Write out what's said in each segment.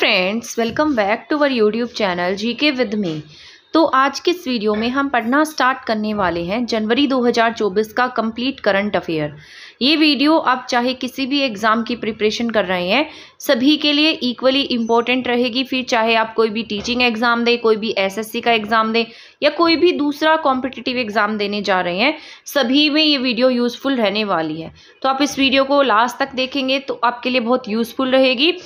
Friends, welcome back to our YouTube channel GK with me. तो आज के इस वीडियो में हम पढ़ना स्टार्ट करने वाले हैं जनवरी 2024 का कंप्लीट करंट अफेयर। ये वीडियो आप चाहे किसी भी एग्ज़ाम की प्रिपरेशन कर रहे हैं, सभी के लिए इक्वली इम्पोर्टेंट रहेगी। फिर चाहे आप कोई भी टीचिंग एग्ज़ाम दें, कोई भी एसएससी का एग्ज़ाम दें या कोई भी दूसरा कॉम्पिटिटिव एग्ज़ाम देने जा रहे हैं, सभी में ये वीडियो यूज़फुल रहने वाली है। तो आप इस वीडियो को लास्ट तक देखेंगे तो आपके लिए बहुत यूज़फुल रहेगी।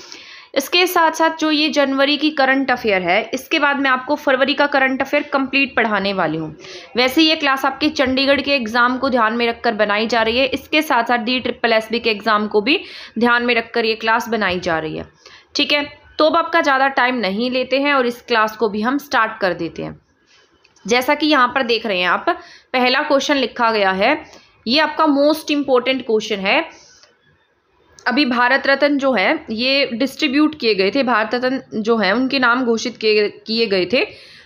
इसके साथ साथ जो ये जनवरी की करंट अफेयर है, इसके बाद मैं आपको फरवरी का करंट अफेयर कंप्लीट पढ़ाने वाली हूँ। वैसे ये क्लास आपके चंडीगढ़ के एग्ज़ाम को ध्यान में रखकर बनाई जा रही है। इसके साथ साथ DSSB के एग्ज़ाम को भी ध्यान में रखकर ये क्लास बनाई जा रही है। ठीक है, तो अब आपका ज़्यादा टाइम नहीं लेते हैं और इस क्लास को भी हम स्टार्ट कर देते हैं। जैसा कि यहाँ पर देख रहे हैं आप, पहला क्वेश्चन लिखा गया है। ये आपका मोस्ट इम्पोर्टेंट क्वेश्चन है। अभी भारत रत्न जो है ये डिस्ट्रीब्यूट किए गए थे, भारत रत्न जो है उनके नाम घोषित किए गए थे।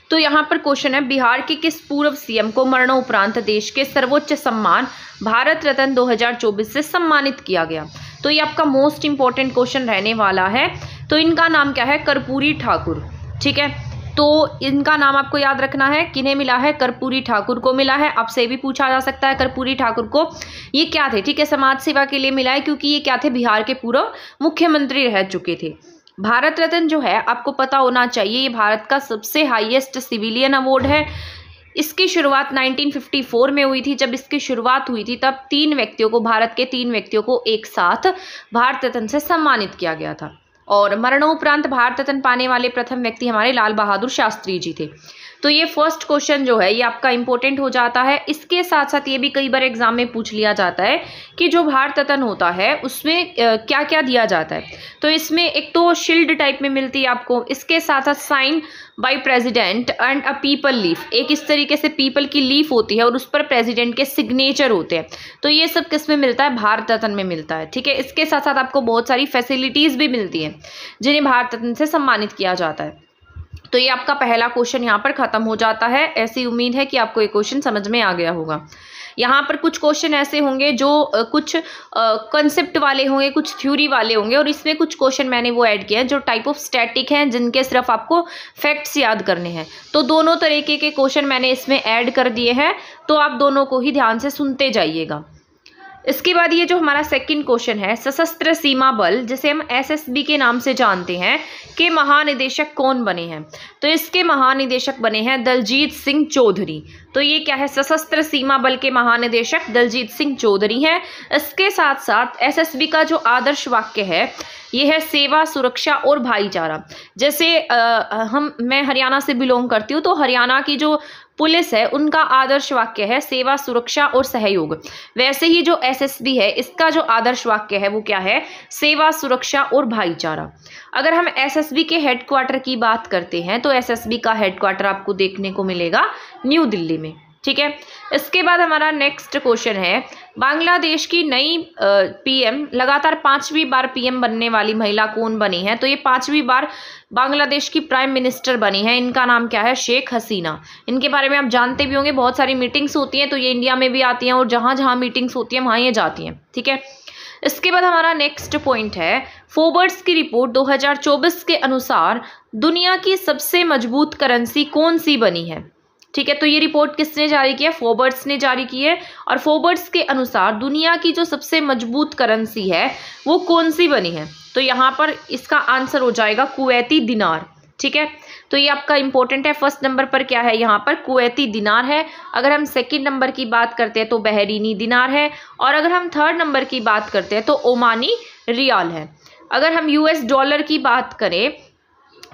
तो यहाँ पर क्वेश्चन है, बिहार के किस पूर्व सीएम को मरणोपरांत देश के सर्वोच्च सम्मान भारत रत्न 2024 से सम्मानित किया गया? तो ये आपका मोस्ट इम्पोर्टेंट क्वेश्चन रहने वाला है। तो इनका नाम क्या है? कर्पूरी ठाकुर। ठीक है, तो इनका नाम आपको याद रखना है। किन्हें मिला है? कर्पूरी ठाकुर को मिला है। आपसे भी पूछा जा सकता है कर्पूरी ठाकुर को ये क्या थे। ठीक है, समाज सेवा के लिए मिला है, क्योंकि ये क्या थे? बिहार के पूर्व मुख्यमंत्री रह चुके थे। भारत रत्न जो है आपको पता होना चाहिए, ये भारत का सबसे हाईएस्ट सिविलियन अवार्ड है। इसकी शुरुआत 1954 में हुई थी। जब इसकी शुरुआत हुई थी तब भारत के 3 व्यक्तियों को एक साथ भारत रत्न से सम्मानित किया गया था। और मरणोपरांत भारत रत्न पाने वाले प्रथम व्यक्ति हमारे लाल बहादुर शास्त्री जी थे। तो ये फर्स्ट क्वेश्चन जो है ये आपका इंपॉर्टेंट हो जाता है। इसके साथ साथ ये भी कई बार एग्जाम में पूछ लिया जाता है कि जो भारत रत्न होता है उसमें क्या क्या दिया जाता है। तो इसमें एक तो शील्ड टाइप में मिलती है आपको, इसके साथ साथ sign by president and a peepal leaf, एक इस तरीके से पीपल की लीफ होती है और उस पर प्रेसिडेंट के सिग्नेचर होते हैं। तो ये सब किस में मिलता है? भारत रत्न में मिलता है। ठीक है, इसके साथ साथ आपको बहुत सारी फैसिलिटीज़ भी मिलती हैं जिन्हें भारत रत्न से सम्मानित किया जाता है। तो ये आपका पहला क्वेश्चन यहाँ पर खत्म हो जाता है। ऐसी उम्मीद है कि आपको ये क्वेश्चन समझ में आ गया होगा। यहाँ पर कुछ क्वेश्चन ऐसे होंगे जो कुछ कंसेप्ट वाले होंगे, कुछ थ्योरी वाले होंगे, और इसमें कुछ क्वेश्चन मैंने वो ऐड किए हैं जो टाइप ऑफ स्टैटिक हैं, जिनके सिर्फ आपको फैक्ट्स याद करने हैं। तो दोनों तरीके के क्वेश्चन मैंने इसमें ऐड कर दिए हैं, तो आप दोनों को ही ध्यान से सुनते जाइएगा। इसके बाद ये जो हमारा सेकंड क्वेश्चन है, सशस्त्र सीमा बल जिसे हम SSB के नाम से जानते हैं, के महानिदेशक कौन बने हैं? तो इसके महानिदेशक बने हैं दलजीत सिंह चौधरी। तो ये क्या है? सशस्त्र सीमा बल के महानिदेशक दलजीत सिंह चौधरी हैं। इसके साथ साथ SSB का जो आदर्श वाक्य है ये है सेवा, सुरक्षा और भाईचारा। जैसे मैं हरियाणा से बिलोंग करती हूँ, तो हरियाणा की जो पुलिस है उनका आदर्श वाक्य है सेवा, सुरक्षा और सहयोग। वैसे ही जो SSB है इसका जो आदर्श वाक्य है वो क्या है? सेवा, सुरक्षा और भाईचारा। अगर हम SSB के हेडक्वार्टर की बात करते हैं तो SSB का हेडक्वार्टर आपको देखने को मिलेगा न्यू दिल्ली में। ठीक है, इसके बाद हमारा नेक्स्ट क्वेश्चन है, बांग्लादेश की नई PM, लगातार 5वीं बार PM बनने वाली महिला कौन बनी है? तो ये 5वीं बार बांग्लादेश की प्राइम मिनिस्टर बनी है। इनका नाम क्या है? शेख हसीना। इनके बारे में आप जानते भी होंगे, बहुत सारी मीटिंग्स होती हैं तो ये इंडिया में भी आती हैं और जहाँ जहाँ मीटिंग्स होती हैं वहाँ ये जाती हैं। ठीक है, इसके बाद हमारा नेक्स्ट पॉइंट है, फोर्ब्स की रिपोर्ट 2024 के अनुसार दुनिया की सबसे मजबूत करेंसी कौन सी बनी है? ठीक है, तो ये रिपोर्ट किसने जारी की है? फोर्ब्स ने जारी की है। और फोर्ब्स के अनुसार दुनिया की जो सबसे मजबूत करेंसी है वो कौन सी बनी है? तो यहाँ पर इसका आंसर हो जाएगा कुवैती दिनार। ठीक है, तो ये आपका इंपॉर्टेंट है। फर्स्ट नंबर पर क्या है? यहाँ पर कुवैती दिनार है। अगर हम सेकंड नंबर की बात करते हैं तो बहरीनी दिनार है। और अगर हम थर्ड नंबर की बात करते हैं तो ओमानी रियाल है। अगर हम US डॉलर की बात करें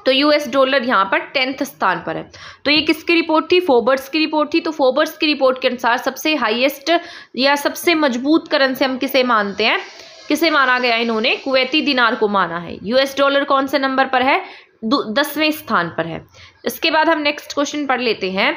तो US डॉलर यहाँ पर 10th स्थान पर है। तो ये किसकी रिपोर्ट थी? फोर्ब्स की रिपोर्ट थी। तो फोर्ब्स की रिपोर्ट के अनुसार सबसे हाईएस्ट या सबसे मजबूत करेंसी हम किसे मानते हैं? किसे माना गया? इन्होंने कुवैती दिनार को माना है। US डॉलर कौन से नंबर पर है? 10वें स्थान पर है। इसके बाद हम नेक्स्ट क्वेश्चन पढ़ लेते हैं,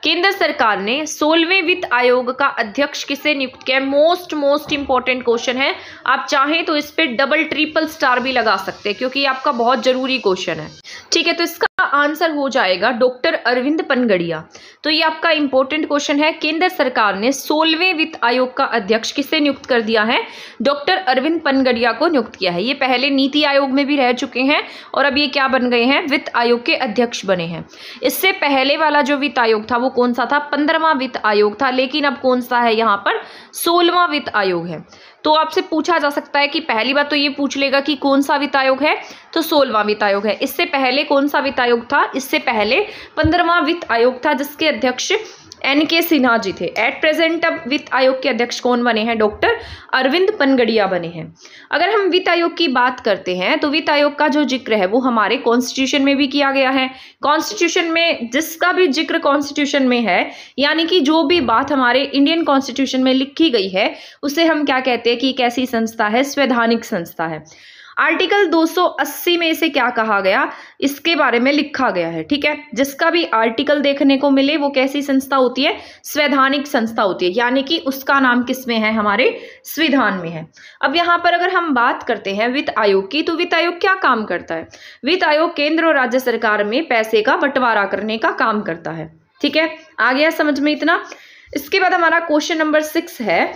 केंद्र सरकार ने 16वें वित्त आयोग का अध्यक्ष किसे नियुक्त किया? मोस्ट इंपॉर्टेंट क्वेश्चन है। आप चाहें तो इस पे डबल ट्रिपल स्टार भी लगा सकते हैं क्योंकि ये आपका बहुत जरूरी क्वेश्चन है। ठीक है, तो इसका आंसर हो जाएगा डॉक्टर अरविंद पनगड़िया। तो ये आपका इंपॉर्टेंट क्वेश्चन है। केंद्र सरकार ने 16वें वित्त आयोग का अध्यक्ष किसे नियुक्त कर दिया है? डॉक्टर अरविंद पनगड़िया को नियुक्त किया है। ये पहले नीति आयोग में भी रह चुके हैं और अब ये क्या बन गए हैं? वित्त आयोग के अध्यक्ष बने हैं। इससे पहले वाला जो वित्त आयोग था वो कौन सा था? 15वां वित्त आयोग था, लेकिन अब कौन सा है यहाँ पर? 16वां वित्त आयोग है। तो आपसे पूछा जा सकता है कि पहली बात तो ये पूछ लेगा कि कौन सा वित्त आयोग है, तो 16वां वित्त आयोग है। इससे पहले कौन सा वित्त आयोग था? इससे पहले 15वां वित्त आयोग था, जिसके अध्यक्ष NK सिन्हा जी थे। एट प्रेजेंट अब वित्त आयोग के अध्यक्ष कौन बने हैं? डॉक्टर अरविंद पनगड़िया बने हैं। अगर हम वित्त आयोग की बात करते हैं तो वित्त आयोग का जो जिक्र है वो हमारे कॉन्स्टिट्यूशन में भी किया गया है। कॉन्स्टिट्यूशन में जिसका भी जिक्र कॉन्स्टिट्यूशन में है, यानी कि जो भी बात हमारे इंडियन कॉन्स्टिट्यूशन में लिखी गई है, उसे हम क्या कहते हैं कि एक ऐसी संस्था है, संवैधानिक संस्था है। आर्टिकल 280 में इसे क्या कहा गया, इसके बारे में लिखा गया है। ठीक है, जिसका भी आर्टिकल देखने को मिले वो कैसी संस्था होती है? संवैधानिक संस्था होती है, यानी कि उसका नाम किसमें है? हमारे संविधान में है। अब यहाँ पर अगर हम बात करते हैं वित्त आयोग की, तो वित्त आयोग क्या काम करता है? वित्त आयोग केंद्र और राज्य सरकार में पैसे का बंटवारा करने का काम करता है। ठीक है, आ गया समझ में इतना? इसके बाद हमारा क्वेश्चन नंबर 6 है,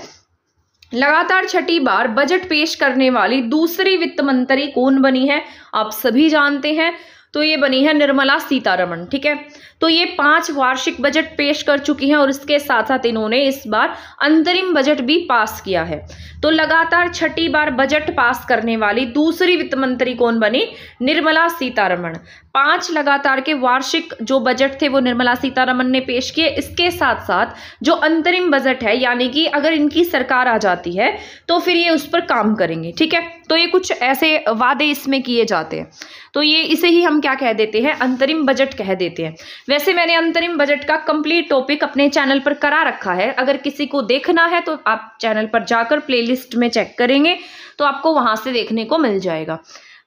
लगातार छठी बार बजट पेश करने वाली दूसरी वित्त मंत्री कौन बनी है? आप सभी जानते हैं, तो ये बनी है निर्मला सीतारमण। ठीक है, तो ये 5 वार्षिक बजट पेश कर चुकी हैं और इसके साथ साथ इन्होंने इस बार अंतरिम बजट भी पास किया है। तो लगातार छठी बार बजट पास करने वाली दूसरी वित्त मंत्री कौन बनी? निर्मला सीतारमण। 5 लगातार के वार्षिक जो बजट थे वो निर्मला सीतारमण ने पेश किए। इसके साथ साथ जो अंतरिम बजट है, यानी कि अगर इनकी सरकार आ जाती है तो फिर ये उस पर काम करेंगे। ठीक है, तो ये कुछ ऐसे वादे इसमें किए जाते हैं, तो ये इसे ही हम क्या कह देते हैं? अंतरिम बजट कह देते हैं। वैसे मैंने अंतरिम बजट का कंप्लीट टॉपिक अपने चैनल पर करा रखा है, अगर किसी को देखना है तो आप चैनल पर जाकर प्लेलिस्ट में चेक करेंगे तो आपको वहां से देखने को मिल जाएगा।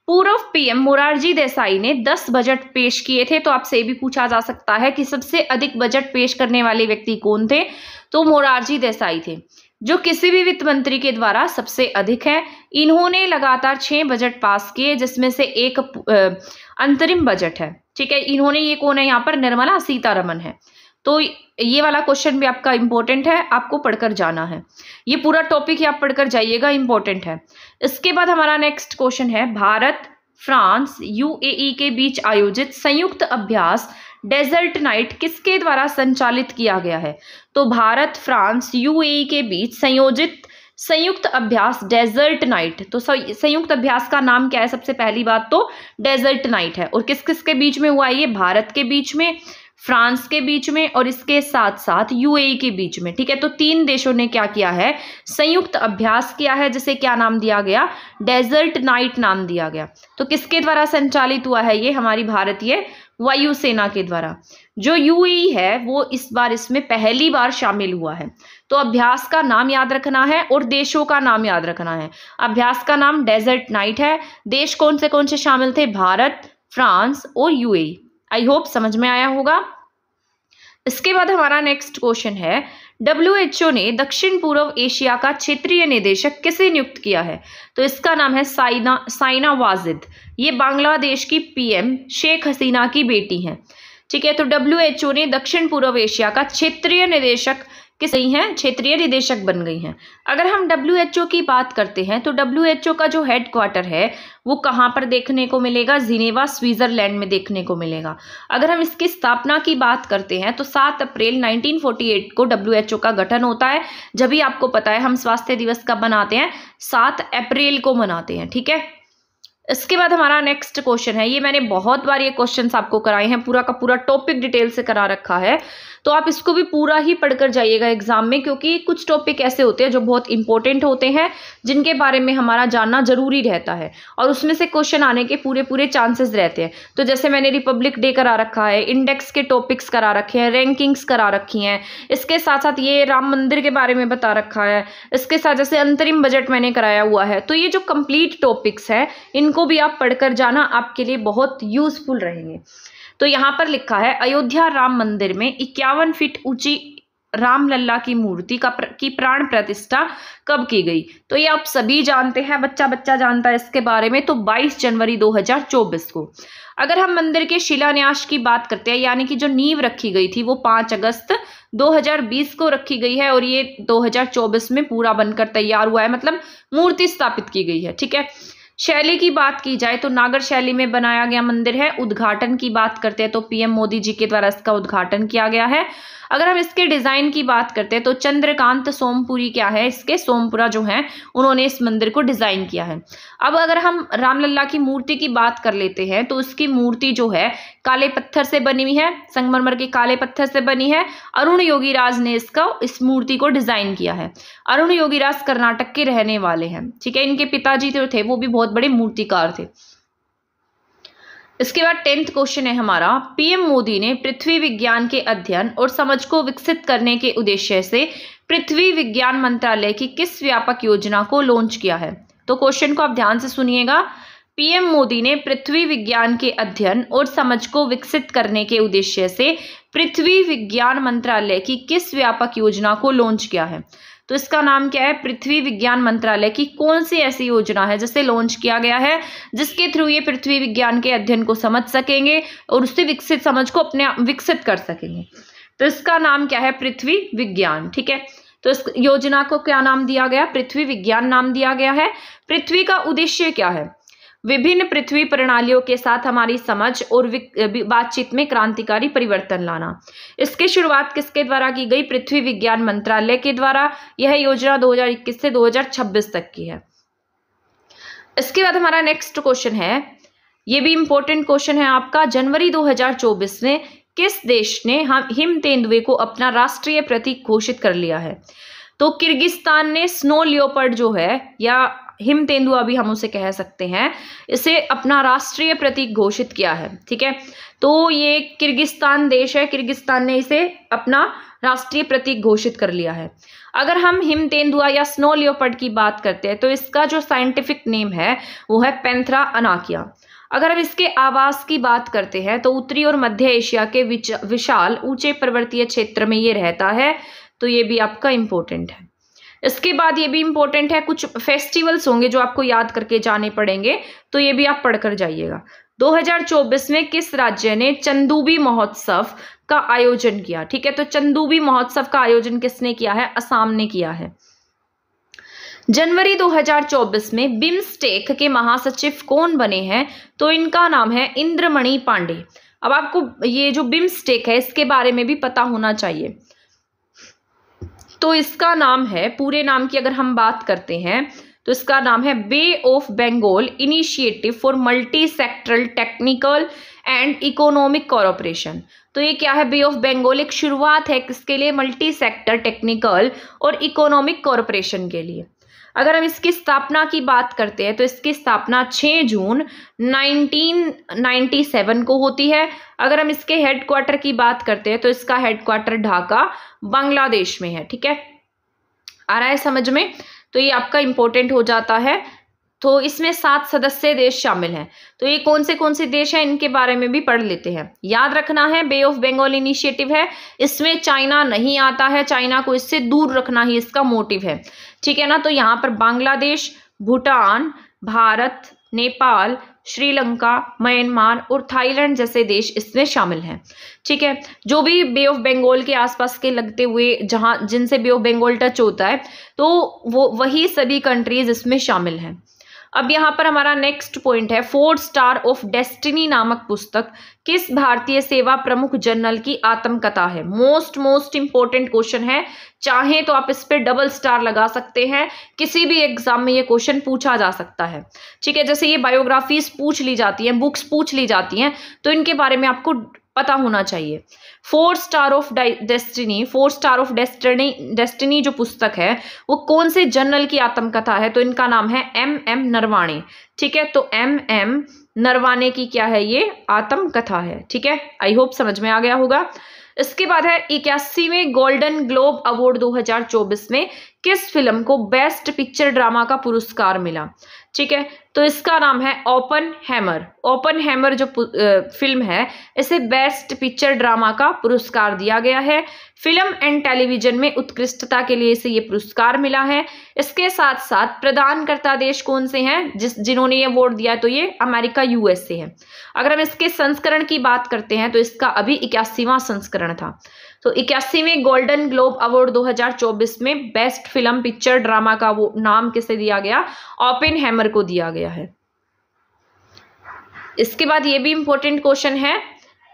पूर्व पीएम मोरारजी देसाई ने 10 बजट पेश किए थे। तो आपसे भी पूछा जा सकता है कि सबसे अधिक बजट पेश करने वाले व्यक्ति कौन थे? तो मोरारजी देसाई थे, जो किसी भी वित्त मंत्री के द्वारा सबसे अधिक है। इन्होंने लगातार 6 बजट पास किए, जिसमें से एक अंतरिम बजट है। ठीक है, इन्होंने, ये कौन है यहाँ पर? निर्मला सीतारमण है। तो ये वाला क्वेश्चन भी आपका इंपॉर्टेंट है, आपको पढ़कर जाना है। ये पूरा टॉपिक ही आप पढ़कर जाइएगा, इंपॉर्टेंट है। इसके बाद हमारा नेक्स्ट क्वेश्चन है, भारत, फ्रांस, UAE के बीच आयोजित संयुक्त अभ्यास डेजर्ट नाइट किसके द्वारा संचालित किया गया है? तो भारत, फ्रांस, UAE के बीच संयुक्त अभ्यास डेजर्ट नाइट। तो संयुक्त अभ्यास का नाम क्या है? सबसे पहली बात तो डेजर्ट नाइट है। और किस किस के बीच में हुआ है? ये भारत के बीच में, फ्रांस के बीच में और इसके साथ साथ UAE के बीच में। ठीक है, तो 3 देशों ने क्या किया है? संयुक्त अभ्यास किया है, जिसे क्या नाम दिया गया? डेजर्ट नाइट नाम दिया गया। तो किसके द्वारा संचालित हुआ है? ये हमारी भारतीय वायुसेना के द्वारा। जो UAE है वो इस बार इसमें पहली बार शामिल हुआ है। तो अभ्यास का नाम याद रखना है और देशों का नाम याद रखना है। अभ्यास का नाम डेजर्ट नाइट है। देश कौन से शामिल थे? भारत, फ्रांस और UAE। आई होप समझ में आया होगा। इसके बाद हमारा नेक्स्ट क्वेश्चन है, WHO ने दक्षिण पूर्व एशिया का क्षेत्रीय निदेशक किसे नियुक्त किया है? तो इसका नाम है साइना वाजिद। ये बांग्लादेश की PM शेख हसीना की बेटी हैं। ठीक है, तो WHO ने दक्षिण पूर्व एशिया का क्षेत्रीय निदेशक किस गई हैं? क्षेत्रीय निदेशक बन गई हैं। अगर हम WHO की बात करते हैं तो WHO का जो हेडक्वार्टर है वो कहाँ पर देखने को मिलेगा? जिनेवा, स्विट्जरलैंड में देखने को मिलेगा। अगर हम इसकी स्थापना की बात करते हैं तो 7 अप्रैल 1948 को WHO का गठन होता है। जब भी आपको पता है हम स्वास्थ्य दिवस कब मनाते हैं? 7 अप्रैल को मनाते हैं। ठीक है, इसके बाद हमारा नेक्स्ट क्वेश्चन है, ये मैंने बहुत बार ये क्वेश्चंस आपको कराए हैं, पूरा का पूरा टॉपिक डिटेल से करा रखा है, तो आप इसको भी पूरा ही पढ़कर जाइएगा एग्जाम में, क्योंकि कुछ टॉपिक ऐसे होते हैं जो बहुत इंपॉर्टेंट होते हैं, जिनके बारे में हमारा जानना जरूरी रहता है और उसमें से क्वेश्चन आने के पूरे चांसेस रहते हैं। तो जैसे मैंने रिपब्लिक डे करा रखा है, इंडेक्स के टॉपिक्स करा रखे हैं, रैंकिंग्स करा रखी हैं, इसके साथ साथ ये राम मंदिर के बारे में बता रखा है, इसके साथ जैसे अंतरिम बजट मैंने कराया हुआ है। तो ये जो कंप्लीट टॉपिक्स हैं इनको भी आप पढ़कर जाना, आपके लिए बहुत यूजफुल रहेंगे। तो यहाँ पर लिखा है, अयोध्या राम मंदिर में 51 फीट ऊंची रामलला की मूर्ति की प्राण प्रतिष्ठा कब की गई? तो ये आप सभी जानते हैं, बच्चा बच्चा जानता है इसके बारे में। तो 22 जनवरी 2024 को। अगर हम मंदिर के शिलान्यास की बात करते हैं, यानी कि जो नींव रखी गई थी वो 5 अगस्त 2020 को रखी गई है और ये 2024 में पूरा बनकर तैयार हुआ है, मतलब मूर्ति स्थापित की गई है। ठीक है। शैली की बात की जाए तो नागर शैली में बनाया गया मंदिर है। उद्घाटन की बात करते हैं तो पीएम मोदी जी के द्वारा इसका उद्घाटन किया गया है। अगर हम इसके डिजाइन की बात करते हैं तो चंद्रकांत सोमपुरी क्या है, इसके सोमपुरा जो है उन्होंने इस मंदिर को डिजाइन किया है। अब अगर हम रामलला की मूर्ति की बात कर लेते हैं तो उसकी मूर्ति जो है काले पत्थर से बनी हुई है, संगमरमर के काले पत्थर से बनी है। अरुण योगीराज ने इस मूर्ति को डिजाइन किया है। अरुण योगीराज कर्नाटक के रहने वाले हैं। ठीक है। इनके पिताजी जो थे वो भी बहुत बड़े मूर्तिकार थे। इसके बाद 10th क्वेश्चन है हमारा, पीएम मोदी ने पृथ्वी विज्ञान के अध्ययन और समझ को विकसित करने के उद्देश्य से पृथ्वी विज्ञान मंत्रालय की किस व्यापक योजना को लॉन्च किया है? तो क्वेश्चन को आप ध्यान से सुनिएगा। पीएम मोदी ने पृथ्वी विज्ञान के अध्ययन और समझ को विकसित करने के उद्देश्य से पृथ्वी विज्ञान मंत्रालय की किस व्यापक योजना को लॉन्च किया है? तो इसका नाम क्या है? पृथ्वी विज्ञान मंत्रालय की कौन सी ऐसी योजना है जिसे लॉन्च किया गया है जिसके थ्रू ये पृथ्वी विज्ञान के अध्ययन को समझ सकेंगे और उससे विकसित समझ को अपने विकसित कर सकेंगे? तो इसका नाम क्या है? पृथ्वी विज्ञान। ठीक है। तो इस योजना को क्या नाम दिया गया? पृथ्वी विज्ञान नाम दिया गया है। पृथ्वी का उद्देश्य क्या है? विभिन्न पृथ्वी प्रणालियों के साथ हमारी समझ और बातचीत में क्रांतिकारी परिवर्तन लाना। इसकी शुरुआत किसके द्वारा की गई? पृथ्वी विज्ञान मंत्रालय के द्वारा। यह योजना 2021 से 2026 तक की है। इसके बाद हमारा नेक्स्ट क्वेश्चन है, ये भी इंपॉर्टेंट क्वेश्चन है आपका। जनवरी 2024 में किस देश ने हिम तेंदुए को अपना राष्ट्रीय प्रतीक घोषित कर लिया है? तो किर्गिस्तान ने स्नो लियोपर्ड जो है, या हिम तेंदुआ भी हम उसे कह सकते हैं, इसे अपना राष्ट्रीय प्रतीक घोषित किया है। ठीक है। तो ये किर्गिस्तान देश है, किर्गिस्तान ने इसे अपना राष्ट्रीय प्रतीक घोषित कर लिया है। अगर हम हिम तेंदुआ या स्नो लियोपर्ड की बात करते हैं तो इसका जो साइंटिफिक नेम है वो है पैंथेरा अनाकिया। अगर हम इसके आवास की बात करते हैं तो उत्तरी और मध्य एशिया के विशाल ऊंचे पर्वतीय क्षेत्र में ये रहता है। तो ये भी आपका इम्पोर्टेंट है। इसके बाद ये भी इम्पोर्टेंट है, कुछ फेस्टिवल्स होंगे जो आपको याद करके जाने पड़ेंगे, तो ये भी आप पढ़कर जाइएगा। 2024 में किस राज्य ने चंदूबी महोत्सव का आयोजन किया? ठीक है। तो चंदूबी महोत्सव का आयोजन किसने किया है? असम ने किया है। जनवरी 2024 में बिम्स्टेक के महासचिव कौन बने हैं? तो इनका नाम है इंद्रमणि पांडे। अब आपको ये जो बिम्स्टेक है इसके बारे में भी पता होना चाहिए। तो इसका नाम है, पूरे नाम की अगर हम बात करते हैं तो इसका नाम है Bay of Bengal initiative for multi sectoral technical and economic cooperation. तो ये क्या है? बे ऑफ बंगाल एक शुरुआत है किसके लिए? मल्टी सेक्टर टेक्निकल और इकोनॉमिक कोऑपरेशन के लिए। अगर हम इसकी स्थापना की बात करते हैं तो इसकी स्थापना 6 जून 1997 को होती है। अगर हम इसके हेडक्वार्टर की बात करते हैं तो इसका हेडक्वार्टर ढाका बांग्लादेश में है। ठीक है। आ रहा है समझ में? तो ये आपका इंपॉर्टेंट हो जाता है। तो इसमें 7 सदस्य देश शामिल हैं। तो ये कौन से देश हैं इनके बारे में भी पढ़ लेते हैं। याद रखना है बे ऑफ बंगाल इनिशिएटिव है, इसमें चाइना नहीं आता है, चाइना को इससे दूर रखना ही इसका मोटिव है। ठीक है ना। तो यहाँ पर बांग्लादेश, भूटान, भारत, नेपाल, श्रीलंका, म्यांमार और थाईलैंड जैसे देश इसमें शामिल हैं। ठीक है। जो भी बे ऑफ बंगाल के आसपास के लगते हुए जिनसे बे ऑफ बंगाल टच होता है तो वो वही सभी कंट्रीज इसमें शामिल हैं। अब यहाँ पर हमारा नेक्स्ट पॉइंट है, 4 स्टार ऑफ डेस्टिनी नामक पुस्तक किस भारतीय सेवा प्रमुख जनरल की आत्मकथा है? मोस्ट इंपॉर्टेंट क्वेश्चन है, चाहे तो आप इस पे डबल स्टार लगा सकते हैं, किसी भी एग्जाम में ये क्वेश्चन पूछा जा सकता है। ठीक है। जैसे ये बायोग्राफीज पूछ ली जाती हैं, बुक्स पूछ ली जाती हैं, तो इनके बारे में आपको पता होना चाहिए। 4 स्टार ऑफ डेस्टिनी जो पुस्तक है वो कौन से जनरल की आत्मकथा है? तो इनका नाम है M.M. नरवाणे। ठीक है। तो M.M. नरवाणे की क्या है? ये आत्मकथा है। ठीक है। आई होप समझ में आ गया होगा। इसके बाद है 81वें गोल्डन ग्लोब अवार्ड 2024 में किस फिल्म को बेस्ट पिक्चर ड्रामा का पुरस्कार मिला? ठीक है, तो इसका नाम है ओपनहेमर। ओपनहेमर जो फिल्म है, इसे बेस्ट पिक्चर ड्रामा का पुरस्कार दिया गया है। फिल्म एंड टेलीविजन में उत्कृष्टता के लिए इसे ये पुरस्कार मिला है। इसके साथ साथ प्रदानकर्ता देश कौन से हैं जिन्होंने ये अवार्ड दिया है? तो ये अमेरिका, यूएसए है। अगर हम इसके संस्करण की बात करते हैं तो इसका अभी 81वां संस्करण था। तो 81वें गोल्डन ग्लोब अवार्ड 2024 में बेस्ट फिल्म पिक्चर ड्रामा का वो नाम किसे दिया गया? ओपनहेमर को दिया गया है। इसके बाद ये भी इंपॉर्टेंट क्वेश्चन है,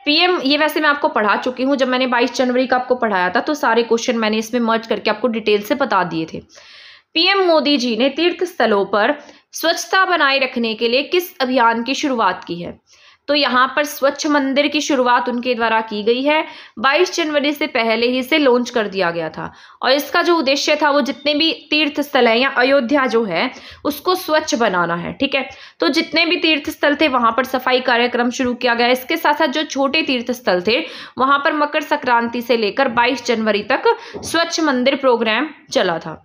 पीएम, ये वैसे मैं आपको पढ़ा चुकी हूं, जब मैंने 22 जनवरी का आपको पढ़ाया था तो सारे क्वेश्चन मैंने इसमें मर्ज करके आपको डिटेल से बता दिए थे। पीएम मोदी जी ने तीर्थ स्थलों पर स्वच्छता बनाए रखने के लिए किस अभियान की शुरुआत की है? तो यहाँ पर स्वच्छ मंदिर की शुरुआत उनके द्वारा की गई है। 22 जनवरी से पहले ही इसे लॉन्च कर दिया गया था और इसका जो उद्देश्य था वो जितने भी तीर्थ स्थल हैं या अयोध्या जो है उसको स्वच्छ बनाना है। ठीक है, तो जितने भी तीर्थ स्थल थे वहां पर सफाई कार्यक्रम शुरू किया गया। इसके साथ साथ जो छोटे तीर्थ स्थल थे वहां पर मकर संक्रांति से लेकर 22 जनवरी तक स्वच्छ मंदिर प्रोग्राम चला था।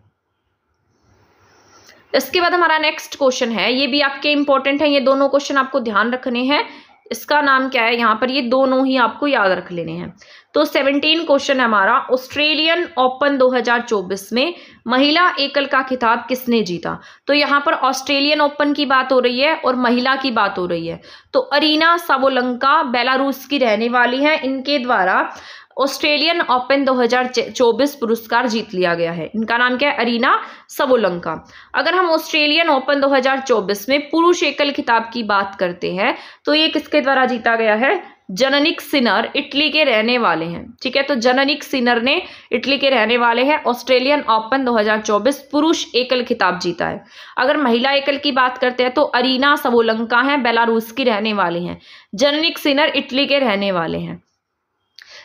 इसके बाद हमारा नेक्स्ट क्वेश्चन है, ये भी आपके इंपॉर्टेंट है, ये दोनों क्वेश्चन आपको ध्यान रखने हैं। इसका नाम क्या है? यहाँ पर ये दोनों ही आपको याद रख लेने हैं। तो 17 क्वेश्चन है हमारा, ऑस्ट्रेलियन ओपन 2024 में महिला एकल का खिताब किसने जीता? तो यहाँ पर ऑस्ट्रेलियन ओपन की बात हो रही है और महिला की बात हो रही है। तो अरीना साबोलंका बेलारूस की रहने वाली है, इनके द्वारा ऑस्ट्रेलियन ओपन 2024 पुरस्कार जीत लिया गया है। इनका नाम क्या है? अरीना साबोलंका। अगर हम ऑस्ट्रेलियन ओपन 2024 में पुरुष एकल खिताब की बात करते हैं तो ये किसके द्वारा जीता गया है? जननिक सिनर, इटली के रहने वाले हैं। ठीक है, तो जननिक सिनर ने, इटली के रहने वाले हैं, ऑस्ट्रेलियन ओपन 2024 पुरुष एकल खिताब जीता है। अगर महिला एकल की बात करते हैं तो अरीना साबोलंका है, बेलारूस की रहने वाली हैं। जननिक सिनर इटली के रहने वाले हैं।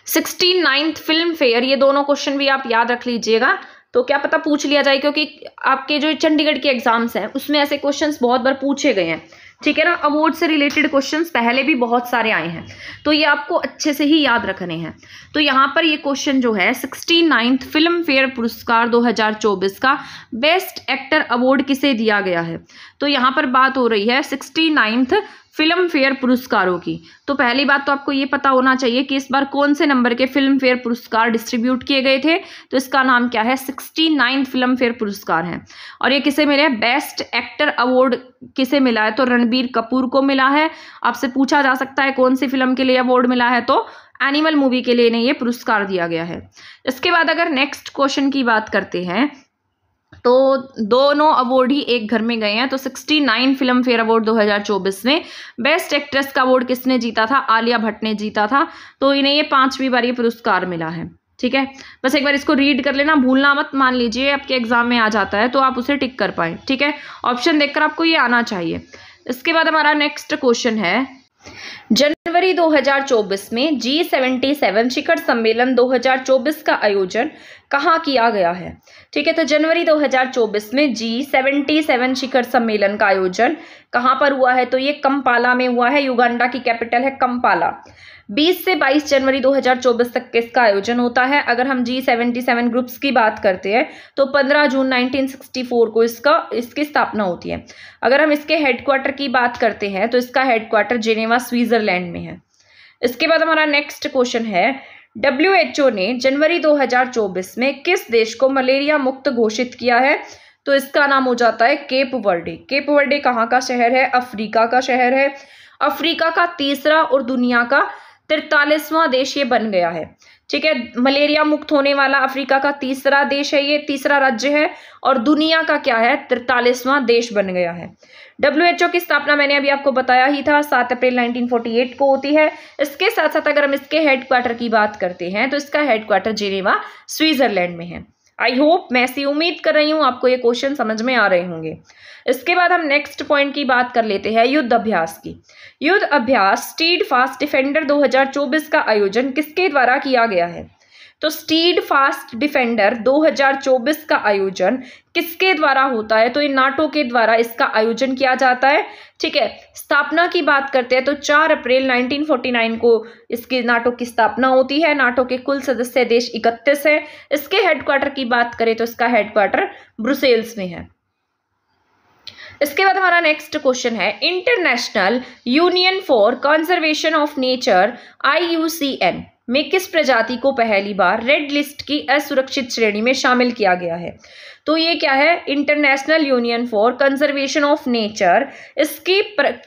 69th फिल्म फेयर, ये दोनों क्वेश्चन भी आप याद रख लीजिएगा, तो क्या पता पूछ लिया जाए, क्योंकि आपके जो चंडीगढ़ के एग्जाम्स हैं उसमें ऐसे क्वेश्चंस बहुत बार पूछे गए हैं। ठीक है ना, अवार्ड से रिलेटेड क्वेश्चंस पहले भी बहुत सारे आए हैं, तो ये आपको अच्छे से ही याद रखने हैं। तो यहाँ पर ये क्वेश्चन जो है 69th फिल्म फेयर पुरस्कार 2024 का बेस्ट एक्टर अवार्ड किसे दिया गया है? तो यहाँ पर बात हो रही है 69th फिल्म फेयर पुरस्कारों की। तो पहली बात तो आपको ये पता होना चाहिए कि इस बार कौन से नंबर के फिल्म फेयर पुरस्कार डिस्ट्रीब्यूट किए गए थे। तो इसका नाम क्या है? 69th फिल्म फेयर पुरस्कार है। और ये किसे मिले? बेस्ट एक्टर अवार्ड किसे मिला है? तो रणबीर कपूर को मिला है। आपसे पूछा जा सकता है कौन सी फिल्म के लिए अवार्ड मिला है, तो एनिमल मूवी के लिए इन्हें ये पुरस्कार दिया गया है। इसके बाद अगर नेक्स्ट क्वेश्चन की बात करते हैं तो दोनों अवार्ड ही एक घर में गए हैं। तो 69 फिल्म फेयर अवार्ड 2024 में बेस्ट एक्ट्रेस का अवार्ड किसने जीता था? आलिया भट्ट ने जीता था। तो इन्हें ये 5वीं बार ये पुरस्कार मिला है। ठीक है, बस एक बार इसको रीड कर लेना, भूलना मत। मान लीजिए आपके एग्जाम में आ जाता है तो आप उसे टिक कर पाए। ठीक है, ऑप्शन देखकर आपको ये आना चाहिए। इसके बाद हमारा नेक्स्ट क्वेश्चन है, जनवरी 2024 में G77 शिखर सम्मेलन 2024 का आयोजन कहाँ किया गया है? ठीक है, तो जनवरी 2024 में G77 शिखर सम्मेलन का आयोजन कहाँ पर हुआ है? तो ये कंपाला में हुआ है, युगांडा की कैपिटल है कंपाला। 20 से 22 जनवरी 2024 तक इसका आयोजन होता है। अगर हम G77 ग्रुप्स की बात करते हैं तो 15 जून 1964 को इसकी स्थापना होती है। अगर हम इसके हेडक्वार्टर की बात करते हैं तो इसका हेडक्वार्टर जेनेवा स्विट्जरलैंड में है। इसके बाद हमारा नेक्स्ट क्वेश्चन है, WHO ने जनवरी 2024 में किस देश को मलेरिया मुक्त घोषित किया है? तो इसका नाम हो जाता है केप वर्डे। केप वर्डे कहाँ का शहर है? अफ्रीका का शहर है। अफ्रीका का तीसरा और दुनिया का 43वां देश ये बन गया है। ठीक है, मलेरिया मुक्त होने वाला अफ्रीका का तीसरा देश है, ये तीसरा राज्य है, और दुनिया का क्या है? 43वां देश बन गया है। WHO की स्थापना मैंने अभी आपको बताया ही था, 7 अप्रैल 1948 को होती है। इसके साथ साथ अगर हम इसके हेडक्वार्टर की बात करते हैं तो इसका हेडक्वार्टर जेनेवा स्विट्जरलैंड में है। आई होप, मैं ऐसी उम्मीद कर रही हूँ आपको ये क्वेश्चन समझ में आ रहे होंगे। इसके बाद हम नेक्स्ट पॉइंट की बात कर लेते हैं, युद्ध अभ्यास की। युद्ध अभ्यास स्टीड फास्ट डिफेंडर 2024 का आयोजन किसके द्वारा किया गया है? तो स्टीड फास्ट डिफेंडर 2024 का आयोजन किसके द्वारा होता है? तो ये नाटो के द्वारा इसका आयोजन किया जाता है। ठीक है, स्थापना की बात करते हैं तो 4 अप्रैल 1949 को इसकी नाटो की स्थापना होती है। नाटो के कुल सदस्य देश 31 है। इसके हेडक्वार्टर की बात करें तो इसका हेडक्वार्टर ब्रुसेल्स में है। इसके बाद हमारा नेक्स्ट क्वेश्चन है, international union for conservation of nature IUCN में किस प्रजाति को पहली बार रेड लिस्ट की असुरक्षित श्रेणी में शामिल किया गया है? तो ये क्या है? International union for conservation of nature, इसकी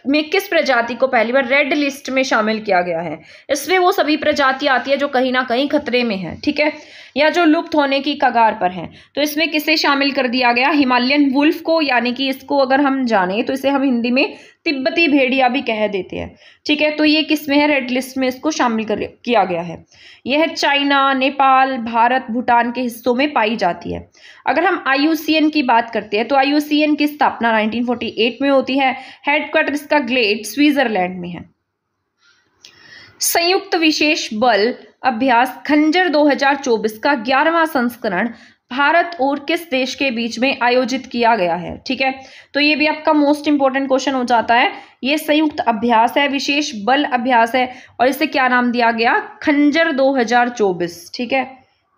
में किस प्रजाति को पहली बार रेड लिस्ट में शामिल किया गया है? इसमें वो सभी प्रजाति आती है जो कहीं ना कहीं खतरे में है, ठीक है, या जो लुप्त होने की कगार पर है। तो इसमें किसे शामिल कर दिया गया? हिमालयन वुल्फ को, यानी कि इसको अगर हम जाने तो इसे हम हिंदी में तिब्बती भेड़िया भी कह देते हैं। ठीक है, तो ये किस में है? रेड लिस्ट में इसको शामिल किया गया है। यह चाइना, नेपाल, भारत, भूटान के हिस्सों में पाई जाती है। अगर हम IUCN की बात करते हैं तो IUCN की स्थापना 1948 में होती है। हेडक्वार्टर इसका ग्लेड स्विट्जरलैंड में है। संयुक्त विशेष बल अभ्यास खंजर 2024 का 11वां संस्करण भारत और किस देश के बीच में आयोजित किया गया है? ठीक है, तो ये भी आपका मोस्ट इंपॉर्टेंट क्वेश्चन हो जाता है। ये संयुक्त अभ्यास है, विशेष बल अभ्यास है, और इसे क्या नाम दिया गया? खंजर 2024। ठीक है,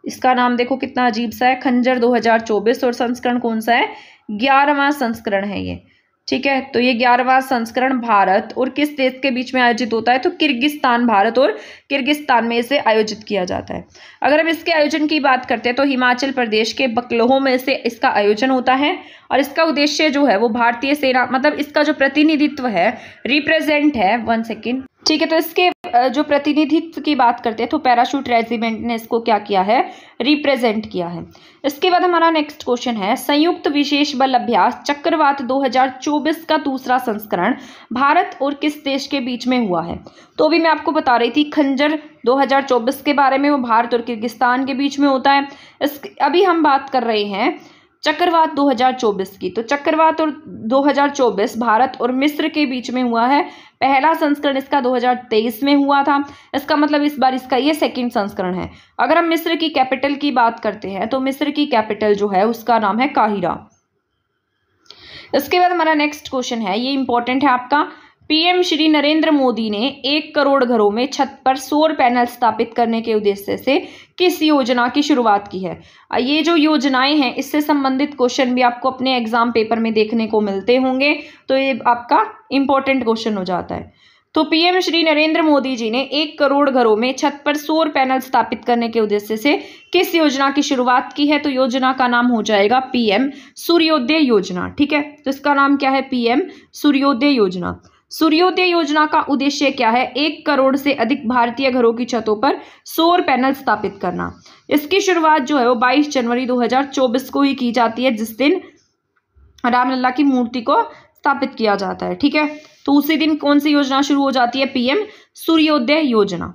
इसका नाम देखो कितना अजीब सा है, खंजर 2024, और संस्करण कौन सा है? 11वां संस्करण है ये। ठीक है, तो ये 11वां संस्करण भारत और किस देश के बीच में आयोजित होता है? तो किर्गिस्तान, भारत और किर्गिस्तान में इसे आयोजित किया जाता है। अगर हम इसके आयोजन की बात करते हैं तो हिमाचल प्रदेश के बकलोह में से इसका आयोजन होता है, और इसका उद्देश्य जो है वो भारतीय सेना, मतलब इसका जो प्रतिनिधित्व है, रिप्रेजेंट है, 1 सेकेंड, ठीक है, तो इसके जो प्रतिनिधित्व की बात करते हैं तो पैराशूट रेजिमेंट ने इसको क्या किया है? रिप्रेजेंट किया है। इसके बाद हमारा नेक्स्ट क्वेश्चन है, संयुक्त विशेष बल अभ्यास चक्रवात 2024 का दूसरा संस्करण भारत और किस देश के बीच में हुआ है? तो अभी मैं आपको बता रही थी खंजर 2024 के बारे में, वो भारत और किर्गिस्तान के बीच में होता है। अभी हम बात कर रहे हैं चक्रवात 2024 की। तो चक्रवात और 2024 भारत और मिस्र के बीच में हुआ है। पहला संस्करण इसका 2023 में हुआ था। इसका मतलब इस बार इसका ये सेकंड संस्करण है। अगर हम मिस्र की कैपिटल की बात करते हैं तो मिस्र की कैपिटल जो है उसका नाम है काहिरा। इसके बाद हमारा नेक्स्ट क्वेश्चन है, ये इंपॉर्टेंट है आपका, PM श्री नरेंद्र मोदी ने 1 करोड़ घरों में छत पर सौर पैनल स्थापित करने के उद्देश्य से किस योजना की शुरुआत की है? ये जो योजनाएं हैं इससे संबंधित क्वेश्चन भी आपको अपने एग्जाम पेपर में देखने को मिलते होंगे, तो ये आपका इंपॉर्टेंट क्वेश्चन हो जाता है। तो PM श्री नरेंद्र मोदी जी ने 1 करोड़ घरों में छत पर सौर पैनल स्थापित करने के उद्देश्य से किस योजना की शुरुआत की है? तो योजना का नाम हो जाएगा PM सूर्योदय योजना। ठीक है, तो इसका नाम क्या है? PM सूर्योदय योजना। सूर्योदय योजना का उद्देश्य क्या है? 1 करोड़ से अधिक भारतीय घरों की छतों पर सौर पैनल स्थापित करना। इसकी शुरुआत जो है वो 22 जनवरी 2024 को ही की जाती है, जिस दिन रामलला की मूर्ति को स्थापित किया जाता है। ठीक है, तो उसी दिन कौन सी योजना शुरू हो जाती है? PM सूर्योदय योजना।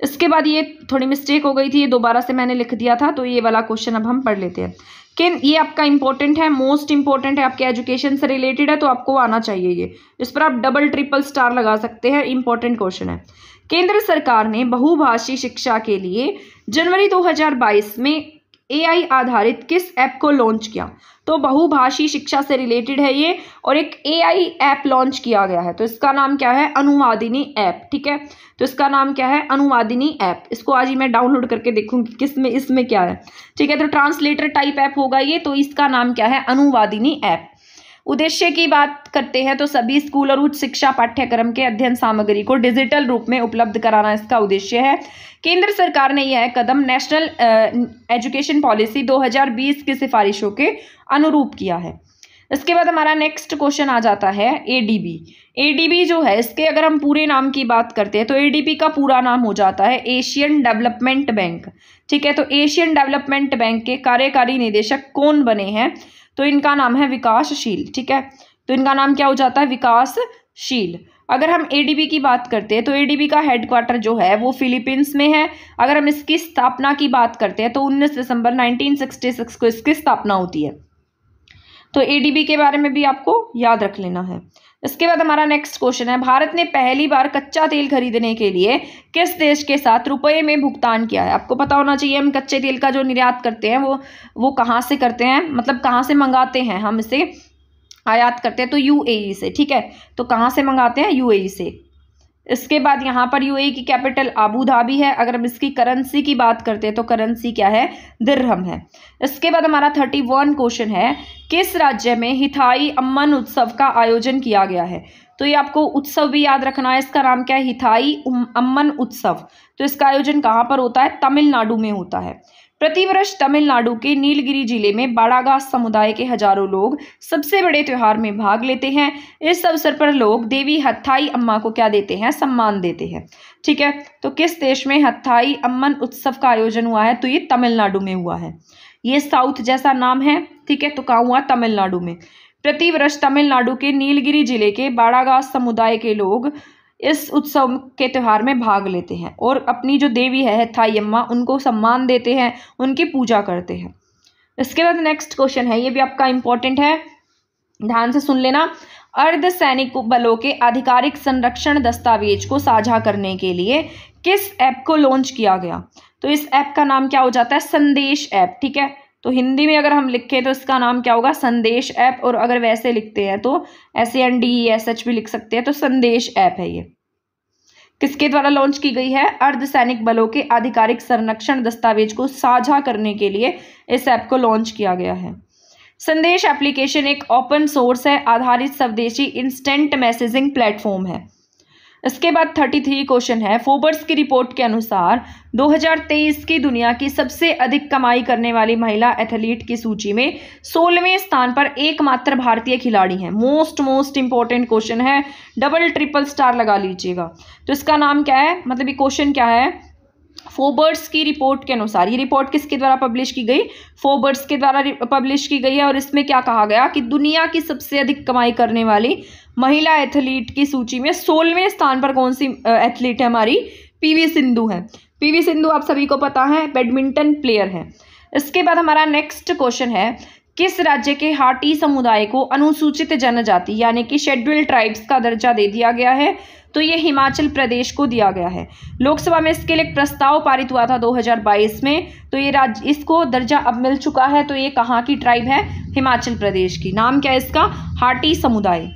इसके बाद ये थोड़ी मिस्टेक हो गई थी, ये दोबारा से मैंने लिख दिया था, तो ये वाला क्वेश्चन अब हम पढ़ लेते हैं। ये आपका इंपॉर्टेंट है, मोस्ट इंपॉर्टेंट है, आपके एजुकेशन से रिलेटेड है, तो आपको आना चाहिए ये। इस पर आप डबल ट्रिपल स्टार लगा सकते हैं, इंपॉर्टेंट क्वेश्चन है। केंद्र सरकार ने बहुभाषी शिक्षा के लिए जनवरी 2022 में AI आधारित किस ऐप को लॉन्च किया? तो बहुभाषी शिक्षा से रिलेटेड है ये, और एक AI ऐप लॉन्च किया गया है, तो इसका नाम क्या है? अनुवादिनी ऐप। ठीक है, तो इसका नाम क्या है? अनुवादिनी ऐप। इसको आज ही मैं डाउनलोड करके देखूंगी किसमें इसमें क्या है। ठीक है, तो ट्रांसलेटर टाइप ऐप होगा ये, तो इसका नाम क्या है? अनुवादिनी ऐप। उद्देश्य की बात करते हैं तो सभी स्कूल और उच्च शिक्षा पाठ्यक्रम के अध्ययन सामग्री को डिजिटल रूप में उपलब्ध कराना इसका उद्देश्य है। केंद्र सरकार ने यह कदम नेशनल एजुकेशन पॉलिसी 2020 की सिफारिशों के अनुरूप किया है। इसके बाद हमारा नेक्स्ट क्वेश्चन आ जाता है ADB। ADB जो है, इसके अगर हम पूरे नाम की बात करते हैं तो ADB का पूरा नाम हो जाता है एशियन डेवलपमेंट बैंक। ठीक है, तो एशियन डेवलपमेंट बैंक के कार्यकारी निदेशक कौन बने हैं? तो इनका नाम है विकासशील। ठीक है, तो इनका नाम क्या हो जाता है? विकासशील। अगर हम ADB की बात करते हैं तो ADB का हेडक्वार्टर जो है वो फिलीपींस में है। अगर हम इसकी स्थापना की बात करते हैं तो 19 दिसंबर 1966 को इसकी स्थापना होती है। तो ADB के बारे में भी आपको याद रख लेना है। इसके बाद हमारा नेक्स्ट क्वेश्चन है, भारत ने पहली बार कच्चा तेल खरीदने के लिए किस देश के साथ रुपए में भुगतान किया है? आपको पता होना चाहिए, हम कच्चे तेल का जो निर्यात करते हैं वो कहाँ से करते हैं, मतलब कहाँ से मंगाते हैं, हम इसे आयात करते हैं तो यूएई से। ठीक है, तो कहाँ से मंगाते हैं? यूएई से। इसके बाद यहाँ पर यूएई की कैपिटल अबू धाबी है। अगर हम इसकी करेंसी की बात करते हैं तो करेंसी क्या है? दिरहम है। इसके बाद हमारा 31 क्वेश्चन है, किस राज्य में हिथाई अम्मन उत्सव का आयोजन किया गया है? तो ये आपको उत्सव भी याद रखना है, इसका नाम क्या है? हिथाई अम्मन उत्सव। तो इसका आयोजन कहाँ पर होता है? तमिलनाडु में होता है। प्रतिवर्ष तमिलनाडु के नीलगिरी जिले में बाड़ागास समुदाय के हजारों लोग सबसे बड़े त्योहार में भाग लेते हैं। इस अवसर पर लोग देवी हथाई अम्मा को क्या देते हैं? सम्मान देते हैं। ठीक है, तो किस देश में हथाई अम्मन उत्सव का आयोजन हुआ है? तो ये तमिलनाडु में हुआ है। ये साउथ जैसा नाम है। ठीक है, तो कहाँ हुआ? तमिलनाडु में। प्रतिवर्ष तमिलनाडु के नीलगिरी जिले के बाड़ागास समुदाय के लोग इस उत्सव के त्यौहार में भाग लेते हैं और अपनी जो देवी है थाई अम्मा, उनको सम्मान देते हैं, उनकी पूजा करते हैं। इसके बाद नेक्स्ट क्वेश्चन है, ये भी आपका इंपॉर्टेंट है, ध्यान से सुन लेना। अर्धसैनिक बलों के आधिकारिक संरक्षण दस्तावेज को साझा करने के लिए किस ऐप को लॉन्च किया गया? तो इस ऐप का नाम क्या हो जाता है? संदेश ऐप। ठीक है, तो हिंदी में अगर हम लिखें तो इसका नाम क्या होगा? संदेश ऐप। और अगर वैसे लिखते हैं तो SANDESH भी लिख सकते हैं, तो संदेश ऐप है ये। किसके द्वारा लॉन्च की गई है? अर्धसैनिक बलों के आधिकारिक संरक्षण दस्तावेज को साझा करने के लिए इस ऐप को लॉन्च किया गया है। संदेश एप्लीकेशन एक ओपन सोर्स है आधारित स्वदेशी इंस्टेंट मैसेजिंग प्लेटफॉर्म है। इसके बाद 33 क्वेश्चन है, फोर्ब्स की रिपोर्ट के अनुसार 2023 की दुनिया की सबसे अधिक कमाई करने वाली महिला एथलीट की सूची में 16वें स्थान पर एकमात्र भारतीय खिलाड़ी हैं। मोस्ट इंपॉर्टेंट क्वेश्चन है, डबल ट्रिपल स्टार लगा लीजिएगा। तो इसका नाम क्या है, मतलब ये क्वेश्चन क्या है? फोर्ब्स की रिपोर्ट के अनुसार, ये रिपोर्ट किसके द्वारा पब्लिश की गई? फोर्ब्स के द्वारा पब्लिश की गई है। और इसमें क्या कहा गया कि दुनिया की सबसे अधिक कमाई करने वाली महिला एथलीट की सूची में 16वें स्थान पर कौन सी एथलीट है? हमारी पीवी सिंधु है। पीवी सिंधु आप सभी को पता है, बैडमिंटन प्लेयर है। इसके बाद हमारा नेक्स्ट क्वेश्चन है, किस राज्य के हाटी समुदाय को अनुसूचित जनजाति यानी कि शेड्यूल्ड ट्राइब्स का दर्जा दे दिया गया है? तो ये हिमाचल प्रदेश को दिया गया है। लोकसभा में इसके लिए एक प्रस्ताव पारित हुआ था 2022 में, तो ये राज्य, इसको दर्जा अब मिल चुका है। तो ये कहाँ की ट्राइब है? हिमाचल प्रदेश की। नाम क्या है इसका? हाटी समुदाय।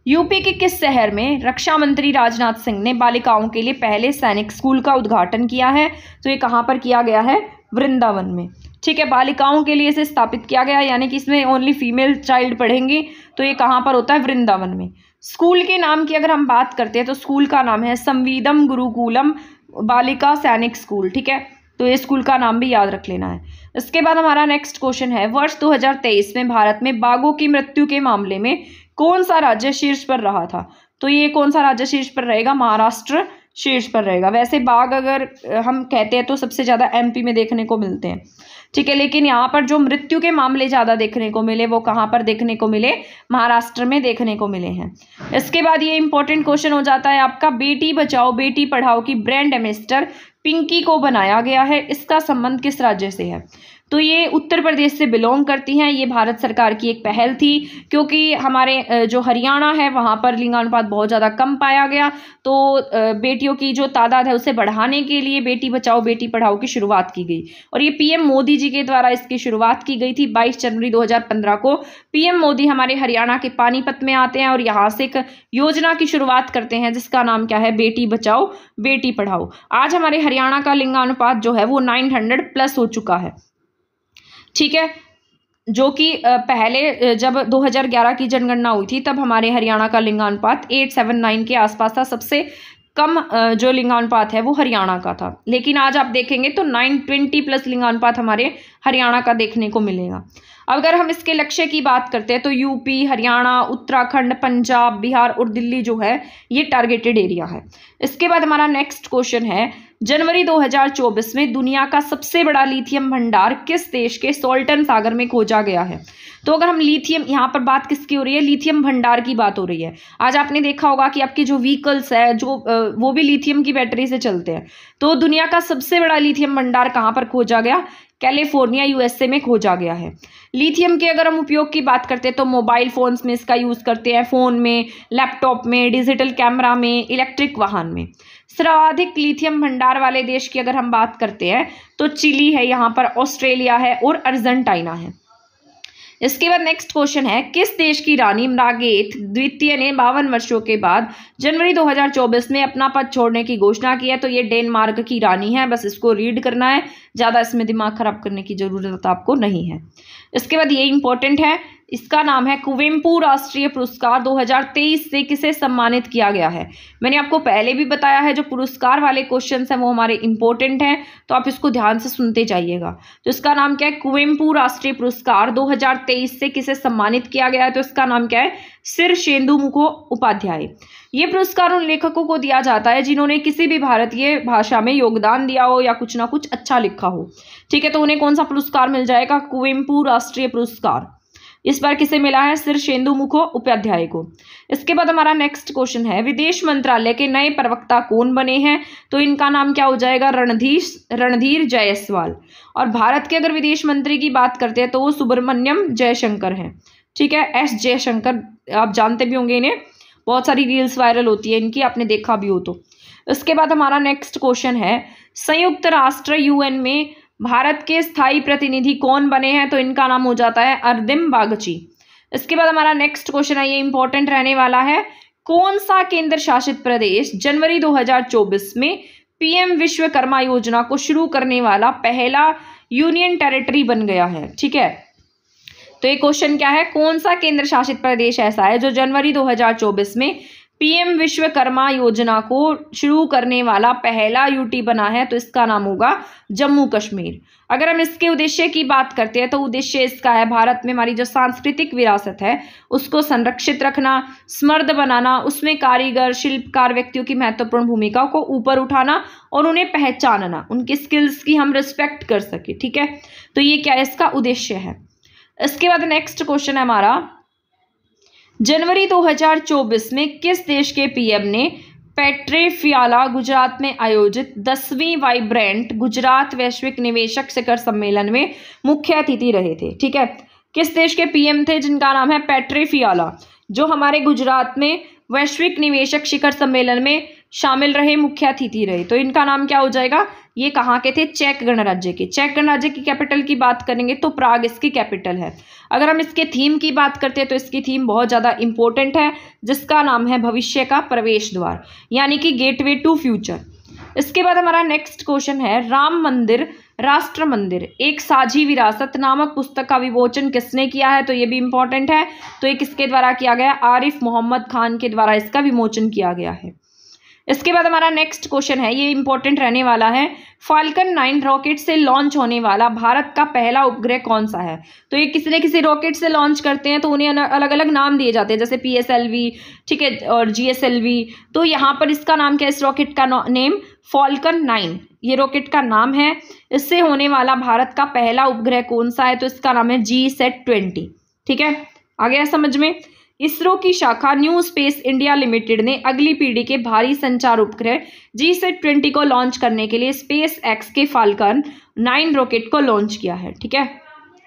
यूपी के किस शहर में रक्षा मंत्री राजनाथ सिंह ने बालिकाओं के लिए पहले सैनिक स्कूल का उद्घाटन किया है? तो ये कहाँ पर किया गया है? वृंदावन में। ठीक है, बालिकाओं के लिए इसे स्थापित किया गया, यानी कि इसमें ओनली फीमेल चाइल्ड पढ़ेंगी। तो ये कहाँ पर होता है? वृंदावन में। स्कूल के नाम की अगर हम बात करते हैं तो स्कूल का नाम है संवीदम गुरुकुलम बालिका सैनिक स्कूल। ठीक है, तो ये स्कूल का नाम भी याद रख लेना है। इसके बाद हमारा नेक्स्ट क्वेश्चन है, वर्ष 2023 में भारत में बाघों की मृत्यु के मामले में कौन सा राज्य शीर्ष पर रहा था? तो ये कौन सा राज्य शीर्ष पर रहेगा? महाराष्ट्र शीर्ष पर रहेगा। वैसे बाघ अगर हम कहते हैं तो सबसे ज़्यादा MP में देखने को मिलते हैं। ठीक है, लेकिन यहाँ पर जो मृत्यु के मामले ज़्यादा देखने को मिले वो कहाँ पर देखने को मिले? महाराष्ट्र में देखने को मिले हैं। इसके बाद ये इंपॉर्टेंट क्वेश्चन हो जाता है आपका, बेटी बचाओ बेटी पढ़ाओ की ब्रांड एम्बेसडर पिंकी को बनाया गया है, इसका संबंध किस राज्य से है? तो ये उत्तर प्रदेश से बिलोंग करती हैं। ये भारत सरकार की एक पहल थी, क्योंकि हमारे जो हरियाणा है वहाँ पर लिंगानुपात बहुत ज़्यादा कम पाया गया, तो बेटियों की जो तादाद है उसे बढ़ाने के लिए बेटी बचाओ बेटी पढ़ाओ की शुरुआत की गई। और ये PM मोदी जी के द्वारा इसकी शुरुआत की गई थी। 22 जनवरी 2015 को PM मोदी हमारे हरियाणा के पानीपत में आते हैं और यहाँ से एक योजना की शुरुआत करते हैं जिसका नाम क्या है? बेटी बचाओ बेटी पढ़ाओ। आज हमारे हरियाणा का लिंगानुपात जो है वो 900+ हो चुका है। ठीक है, जो कि पहले जब 2011 की जनगणना हुई थी तब हमारे हरियाणा का लिंगानुपात 879 के आसपास था। सबसे कम जो लिंगानुपात है वो हरियाणा का था, लेकिन आज आप देखेंगे तो 920+ लिंगानुपात हमारे हरियाणा का देखने को मिलेगा। अगर हम इसके लक्ष्य की बात करते हैं तो यूपी, हरियाणा, उत्तराखंड, पंजाब, बिहार और दिल्ली जो है ये टारगेटेड एरिया है। इसके बाद हमारा नेक्स्ट क्वेश्चन है, जनवरी 2024 में दुनिया का सबसे बड़ा लिथियम भंडार किस देश के सोल्टन सागर में खोजा गया है? तो अगर हम लिथियम, यहाँ पर बात किसकी हो रही है? लिथियम भंडार की बात हो रही है। आज आपने देखा होगा कि आपके जो व्हीकल्स है जो वो भी लिथियम की बैटरी से चलते हैं। तो दुनिया का सबसे बड़ा लिथियम भंडार कहाँ पर खोजा गया? कैलिफोर्निया यूएसए में खोजा गया है। लिथियम के अगर हम उपयोग की बात करते हैं तो मोबाइल फोन्स में इसका यूज़ करते हैं, फ़ोन में, लैपटॉप में, डिजिटल कैमरा में, इलेक्ट्रिक वाहन में। सर्वाधिक लिथियम भंडार वाले देश की अगर हम बात करते हैं तो चिली है, यहाँ पर ऑस्ट्रेलिया है और अर्जेंटीना है। इसके बाद नेक्स्ट क्वेश्चन है, किस देश की रानी मृगाएत द्वितीय ने 52 वर्षों के बाद जनवरी 2024 में अपना पद छोड़ने की घोषणा की है? तो ये डेनमार्क की रानी है, बस इसको रीड करना है, ज़्यादा इसमें दिमाग खराब करने की जरूरत आपको नहीं है। इसके बाद ये इंपॉर्टेंट है, इसका नाम है कुवेम्पू राष्ट्रीय पुरस्कार 2023 से किसे सम्मानित किया गया है? मैंने आपको पहले भी बताया है, जो पुरस्कार वाले क्वेश्चंस हैं वो हमारे इंपॉर्टेंट हैं, तो आप इसको ध्यान से सुनते जाइएगा। तो इसका नाम क्या है? कुवेम्पू राष्ट्रीय पुरस्कार 2023 से किसे सम्मानित किया गया है? तो इसका नाम क्या है? शीर्षेंदु मुखोपाध्याय। ये पुरस्कार उन लेखकों को दिया जाता है जिन्होंने किसी भी भारतीय भाषा में योगदान दिया हो या कुछ ना कुछ अच्छा लिखा हो। ठीक है, तो उन्हें कौन सा पुरस्कार मिल जाएगा? कुवेम्पू राष्ट्रीय पुरस्कार। इस बार किसे मिला है? शीर्षेंदु मुखोपाध्याय को। इसके बाद हमारा नेक्स्ट क्वेश्चन है, विदेश मंत्रालय के नए प्रवक्ता कौन बने हैं? तो इनका नाम क्या हो जाएगा? रणधीर जायसवाल। और भारत के अगर विदेश मंत्री की बात करते हैं तो वो सुब्रमण्यम जयशंकर हैं। ठीक है, एस जयशंकर, आप जानते भी होंगे इन्हें, बहुत सारी रील्स वायरल होती है इनकी, आपने देखा भी हो तो। इसके बाद हमारा नेक्स्ट क्वेश्चन है, संयुक्त राष्ट्र यूएन में भारत के स्थायी प्रतिनिधि कौन बने हैं? तो इनका नाम हो जाता है अरदिम बागची। इसके बाद हमारा नेक्स्ट क्वेश्चन है, ये इंपॉर्टेंट रहने वाला है, कौन सा केंद्र शासित प्रदेश जनवरी 2024 में पीएम विश्वकर्मा योजना को शुरू करने वाला पहला यूनियन टेरिटरी बन गया है? ठीक है, तो ये क्वेश्चन क्या है, कौन सा केंद्र शासित प्रदेश ऐसा है जो जनवरी 2024 में पीएम विश्वकर्मा योजना को शुरू करने वाला पहला यूटी बना है? तो इसका नाम होगा जम्मू कश्मीर। अगर हम इसके उद्देश्य की बात करते हैं तो उद्देश्य इसका है, भारत में हमारी जो सांस्कृतिक विरासत है उसको संरक्षित रखना, समृद्ध बनाना, उसमें कारीगर शिल्पकार व्यक्तियों की महत्वपूर्ण भूमिका को ऊपर उठाना और उन्हें पहचानना, उनकी स्किल्स की हम रिस्पेक्ट कर सके। ठीक है, तो ये क्या है, इसका उद्देश्य है। इसके बाद नेक्स्ट क्वेश्चन है हमारा, जनवरी 2024 में किस देश के पीएम ने पेट्रेफियाला गुजरात में आयोजित 10वीं वाइब्रेंट गुजरात वैश्विक निवेशक शिखर सम्मेलन में मुख्य अतिथि रहे थे? ठीक है, किस देश के पीएम थे जिनका नाम है पेट्रेफियाला, जो हमारे गुजरात में वैश्विक निवेशक शिखर सम्मेलन में शामिल रहे, मुख्य अतिथि रहे? तो इनका नाम क्या हो जाएगा? ये कहाँ के थे? चेक गणराज्य के। चेक गणराज्य की कैपिटल की बात करेंगे तो प्राग इसकी कैपिटल है। अगर हम इसके थीम की बात करते हैं तो इसकी थीम बहुत ज़्यादा इंपॉर्टेंट है, जिसका नाम है भविष्य का प्रवेश द्वार, यानी कि गेटवे टू फ्यूचर। इसके बाद हमारा नेक्स्ट क्वेश्चन है, राम मंदिर राष्ट्र मंदिर एक साझी विरासत नामक पुस्तक का विमोचन किसने किया है? तो ये भी इंपॉर्टेंट है। तो ये किसके द्वारा किया गया? आरिफ मोहम्मद खान के द्वारा इसका विमोचन किया गया है। इसके बाद हमारा नेक्स्ट क्वेश्चन है, ये इंपॉर्टेंट रहने वाला है, फाल्कन 9 रॉकेट से लॉन्च होने वाला भारत का पहला उपग्रह कौन सा है? तो ये किसी न किसी रॉकेट से लॉन्च करते हैं तो उन्हें अलग अलग नाम दिए जाते हैं, जैसे PSLV, ठीक है, और GSLV। तो यहाँ पर इसका नाम क्या है? इस रॉकेट का नेम फाल्कन 9 ये रॉकेट का नाम है। इससे होने वाला भारत का पहला उपग्रह कौन सा है? तो इसका नाम है GSAT-20। ठीक है, आ गया समझ में? इसरो की शाखा न्यू स्पेस इंडिया लिमिटेड ने अगली पीढ़ी के भारी संचार उपग्रह GSAT-20 को लॉन्च करने के लिए स्पेस एक्स के फाल्कन 9 रॉकेट को लॉन्च किया है। ठीक है,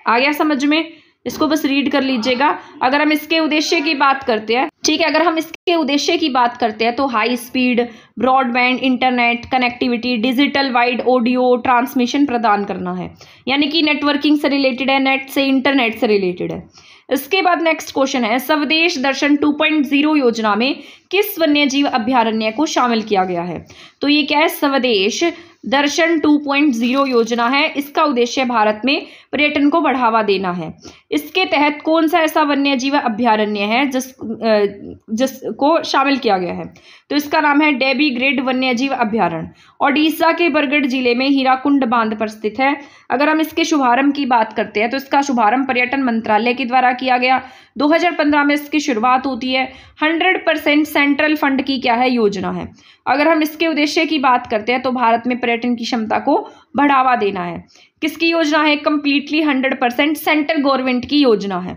आ गया समझ में? इसको बस रीड कर लीजिएगा। अगर हम इसके उद्देश्य की बात करते हैं, ठीक है, अगर हम इसके उद्देश्य की बात करते हैं तो high speed broadband internet connectivity, digital wide audio transmission प्रदान करना है, यानी कि नेटवर्किंग से रिलेटेड है, नेट से इंटरनेट से रिलेटेड है। इसके बाद नेक्स्ट क्वेश्चन है, स्वदेश दर्शन 2.0 योजना में किस वन्यजीव अभ्यारण्य को शामिल किया गया है? तो ये क्या है? स्वदेश दर्शन 2.0 योजना है। इसका उद्देश्य भारत में पर्यटन को बढ़ावा देना है। इसके तहत कौन सा ऐसा वन्यजीव अभ्यारण्य है जिसको शामिल किया गया है? तो इसका नाम है डेबी ग्रेड वन्यजीव अभ्यारण्य। ओडिशा के बरगढ़ जिले में हीराकुंड बांध पर स्थित है। अगर हम इसके शुभारंभ की बात करते हैं तो इसका शुभारंभ पर्यटन मंत्रालय के द्वारा किया गया। 2015 में इसकी शुरुआत होती है। 100% सेंट्रल फंड की क्या है? योजना है। अगर हम इसके उद्देश्य की बात करते हैं तो भारत में पर्यटन की क्षमता को बढ़ावा देना है। किसकी योजना है? कंप्लीटली 100% सेंट्रल गवर्नमेंट की योजना है।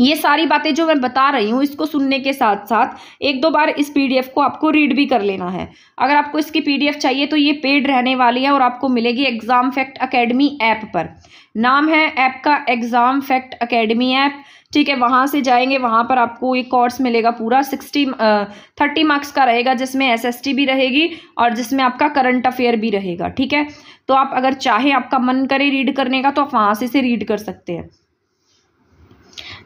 ये सारी बातें जो मैं बता रही हूँ इसको सुनने के साथ साथ एक दो बार इस पीडीएफ को आपको रीड भी कर लेना है। अगर आपको इसकी पीडीएफ चाहिए तो ये पेड रहने वाली है और आपको मिलेगी एग्जाम फैक्ट एकेडमी ऐप पर। नाम है ऐप का एग्जाम फैक्ट एकेडमी ऐप, ठीक है। वहाँ से जाएंगे, वहाँ पर आपको ये कोर्स मिलेगा पूरा 30 मार्क्स का रहेगा, जिसमें एसएसटी भी रहेगी और जिसमें आपका करंट अफेयर भी रहेगा, ठीक है। तो आप अगर चाहें, आपका मन करे रीड करने का, तो आप वहाँ से रीड कर सकते हैं।